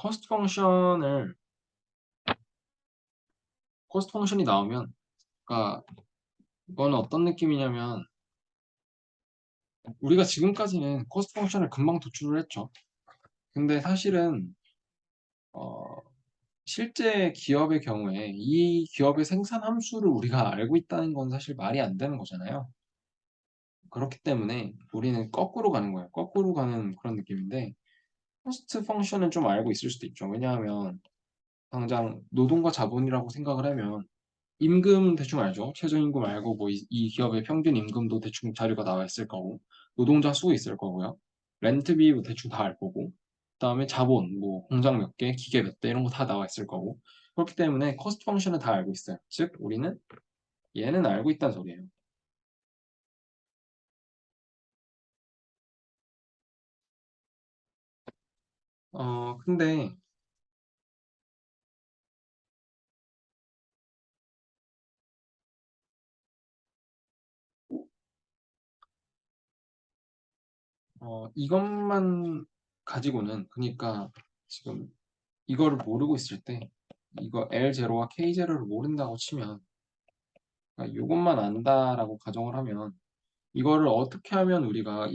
[SPEAKER 1] cost 펑션을 cost 펑션이 나오면 그러니까 이거는 어떤 느낌이냐면 우리가 지금까지는 cost 펑션을 금방 도출을 했죠. 근데 사실은 어, 실제 기업의 경우에 이 기업의 생산 함수를 우리가 알고 있다는 건 사실 말이 안 되는 거잖아요. 그렇기 때문에 우리는 거꾸로 가는 거예요. 거꾸로 가는 그런 느낌인데 코스트 펑션은 좀 알고 있을 수도 있죠. 왜냐하면 당장 노동과 자본이라고 생각을 하면 임금 대충 알죠? 최저임금 알고 뭐 이 기업의 평균 임금도 대충 자료가 나와 있을 거고 노동자 수 있을 거고요. 렌트비 뭐 대충 다 알 거고 그다음에 자본 뭐 공장 몇 개, 기계 몇 대 이런 거 다 나와 있을 거고 그렇기 때문에 코스트 펑션은 다 알고 있어요. 즉 우리는 얘는 알고 있다는 소리예요. 근데 이것만 가지고는 그러니까 지금 이거를 모르고 있을 때 이거 L0와 K0를 모른다고 치면 그러니까 이것만 안다라고 가정을 하면 이거를 어떻게 하면 우리가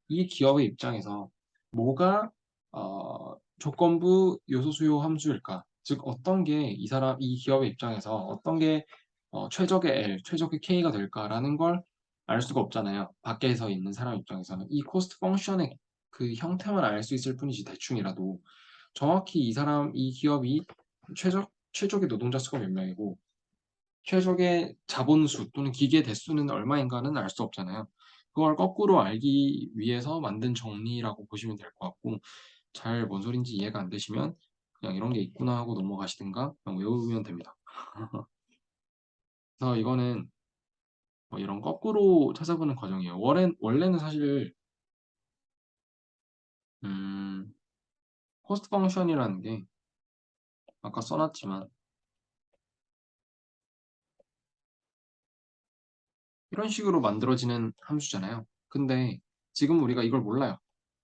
[SPEAKER 1] 이 기업의 입장에서 뭐가 조건부 요소 수요 함수일까? 즉 어떤 게 이 기업의 입장에서 어떤 게 최적의 L, 최적의 K가 될까라는 걸 알 수가 없잖아요. 밖에서 있는 사람 입장에서는 이 코스트 펑션의 그 형태만 알 수 있을 뿐이지 대충이라도 정확히 이 기업이 최적의 노동자 수가 몇 명이고 최적의 자본수 또는 기계 대수는 얼마인가는 알 수 없잖아요. 그걸 거꾸로 알기 위해서 만든 정리라고 보시면 될 것 같고, 잘 뭔 소린지 이해가 안 되시면 그냥 이런 게 있구나 하고 넘어가시든가 그냥 외우면 됩니다. 그래서 이거는 뭐 이런 거꾸로 찾아보는 과정이에요. 원래는 사실 음, 코스트 펑션이라는 게 아까 써놨지만 이런 식으로 만들어지는 함수잖아요. 근데 지금 우리가 이걸 몰라요.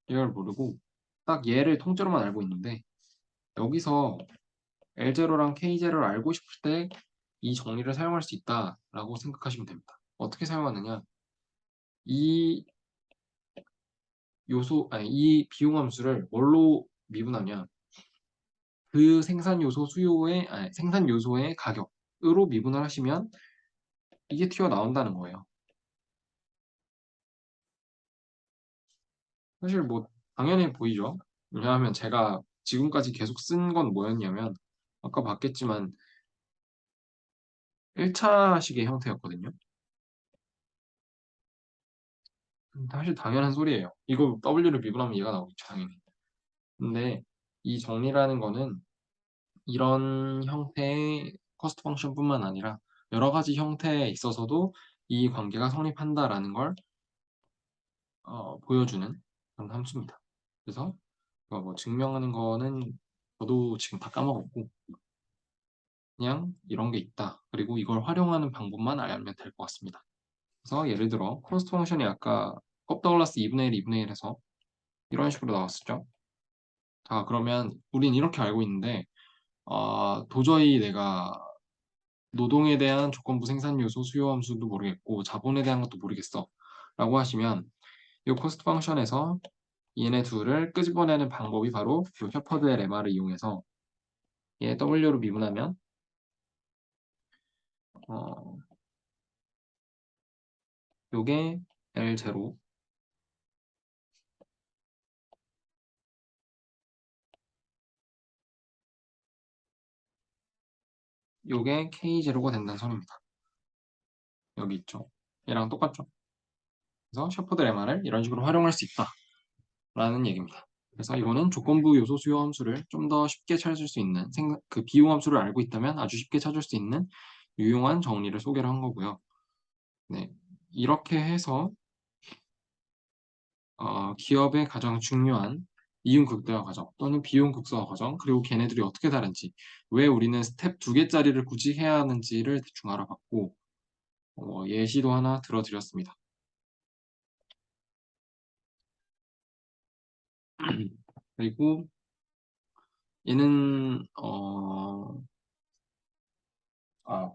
[SPEAKER 1] 이걸 모르고 딱 얘를 통째로만 알고 있는데 여기서 L0랑 K0를 알고 싶을 때 이 정리를 사용할 수 있다라고 생각하시면 됩니다. 어떻게 사용하느냐? 이 이 비용 함수를 뭘로 미분하냐? 그 생산 요소의 가격으로 미분을 하시면 이게 튀어나온다는 거예요. 사실 뭐 당연해 보이죠? 왜냐하면 제가 지금까지 계속 쓴 건 뭐였냐면 아까 봤겠지만 1차식의 형태였거든요. 사실 당연한 소리예요. 이거 W를 미분하면 얘가 나오겠죠, 당연히. 근데 이 정리라는 거는 이런 형태의 커스트 펑션뿐만 아니라 여러 가지 형태에 있어서도 이 관계가 성립한다라는 걸 보여주는 그런 함수입니다. 그래서 이거 뭐 증명하는 거는 저도 지금 다 까먹었고 그냥 이런 게 있다. 그리고 이걸 활용하는 방법만 알면 될 것 같습니다. 그래서 예를 들어 코스트 펑션이 아까 컵더글라스 2분의 1, 2분의 1에서 이런 식으로 나왔었죠. 자, 그러면 우린 이렇게 알고 있는데 도저히 내가 노동에 대한 조건부 생산 요소 수요 함수도 모르겠고 자본에 대한 것도 모르겠어 라고 하시면 이 코스트 펑션에서 얘네 둘을 끄집어내는 방법이 바로 이 셰퍼드의 레마를 이용해서 얘 W로 미분하면 어, 요게 L0 요게 K0가 된다는 소리입니다. 여기 있죠. 얘랑 똑같죠. 그래서 셰퍼드 레마를 이런 식으로 활용할 수 있다라는 얘기입니다. 그래서 이거는 조건부 요소 수요 함수를 좀 더 쉽게 찾을 수 있는 그 비용 함수를 알고 있다면 아주 쉽게 찾을 수 있는 유용한 정리를 소개를 한 거고요. 네, 이렇게 해서 기업의 가장 중요한 이윤 극대화 과정 또는 비용 극소화 과정 그리고 걔네들이 어떻게 다른지 왜 우리는 스텝 두 개짜리를 굳이 해야 하는지를 대충 알아봤고 예시도 하나 들어드렸습니다. 그리고 얘는 아,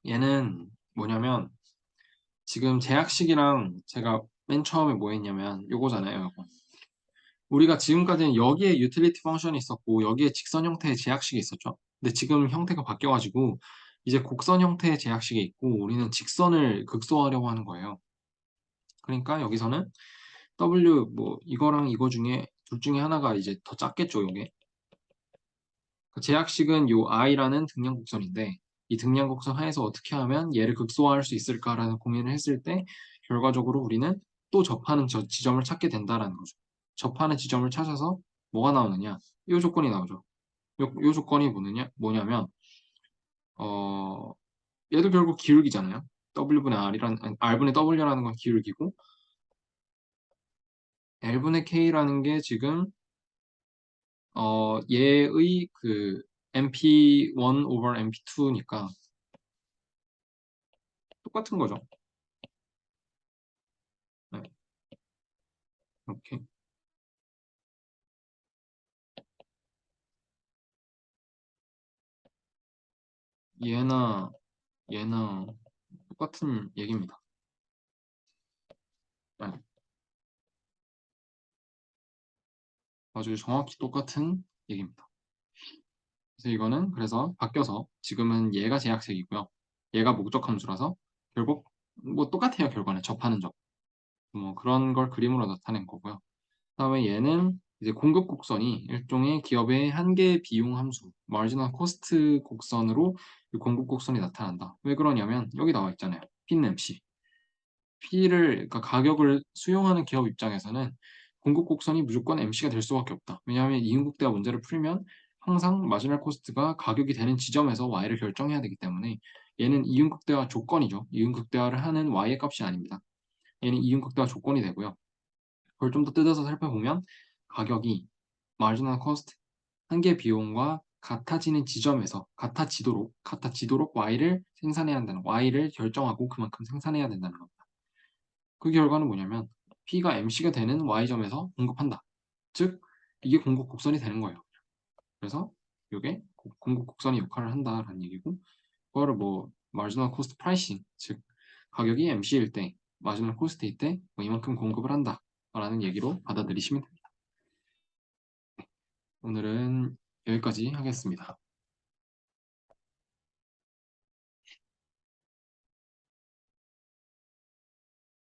[SPEAKER 1] 얘는 뭐냐면 지금 제약식이랑 제가 맨 처음에 뭐 했냐면 요거잖아요. 요거. 우리가 지금까지는 여기에 유틸리티 펑션이 있었고 여기에 직선 형태의 제약식이 있었죠. 근데 지금 형태가 바뀌어가지고 이제 곡선 형태의 제약식이 있고 우리는 직선을 극소화하려고 하는 거예요. 그러니까 여기서는 W 뭐 이거랑 이거 중에 둘 중에 하나가 이제 더 작겠죠, 요게. 그 제약식은 요 i라는 등량곡선인데 이 등량곡선 하에서 어떻게 하면 얘를 극소화할 수 있을까라는 고민을 했을 때 결과적으로 우리는 또 접하는 지점을 찾게 된다라는 거죠. 접하는 지점을 찾아서 뭐가 나오느냐? 이 조건이 나오죠. 요 조건이 뭐냐면 어, 얘도 결국 기울기잖아요. W분의 R분의 W라는 건 기울기고 L분의 K라는 게 지금 얘의 그 MP1 over MP2니까 똑같은 거죠. 네, 이렇게 얘나 얘나 똑같은 얘기입니다. 네, 아주 정확히 똑같은 얘기입니다. 그래서 이거는 그래서 바뀌어서 지금은 얘가 제약색이고요. 얘가 목적 함수라서 결국 뭐 똑같아요. 결과는 접하는 점. 뭐 그런 걸 그림으로 나타낸 거고요. 그다음에 얘는 이제 공급 곡선이 일종의 기업의 한계 비용 함수, 마지널 코스트 곡선으로 이 공급 곡선이 나타난다. 왜 그러냐면 여기 나와 있잖아요. P는 MC. 그러니까 가격을 수용하는 기업 입장에서는 공급 곡선이 무조건 MC가 될 수밖에 없다. 왜냐하면 이윤국대가 문제를 풀면 항상 마지널 코스트가 가격이 되는 지점에서 Y를 결정해야 되기 때문에 얘는 이윤국대화 조건이죠. 이윤국대화를 하는 Y의 값이 아닙니다. 얘는 이윤국대화 조건이 되고요. 그걸 좀 더 뜯어서 살펴보면 가격이 마지널 코스트 한계 비용과 같아지는 지점에서 같아지도록 Y를 생산해야 한다는 Y를 결정하고 그만큼 생산해야 된다는 겁니다. 그 결과는 뭐냐면 P가 MC가 되는 Y점에서 공급한다. 즉 이게 공급 곡선이 되는 거예요. 그래서 이게 공급 곡선이 역할을 한다라는 얘기고 그거를 뭐 마지널 코스트 프라이싱 즉 가격이 MC일 때 마지널 코스트일 때 뭐 이만큼 공급을 한다라는 얘기로 받아들이시면 됩니다. 오늘은 여기까지 하겠습니다.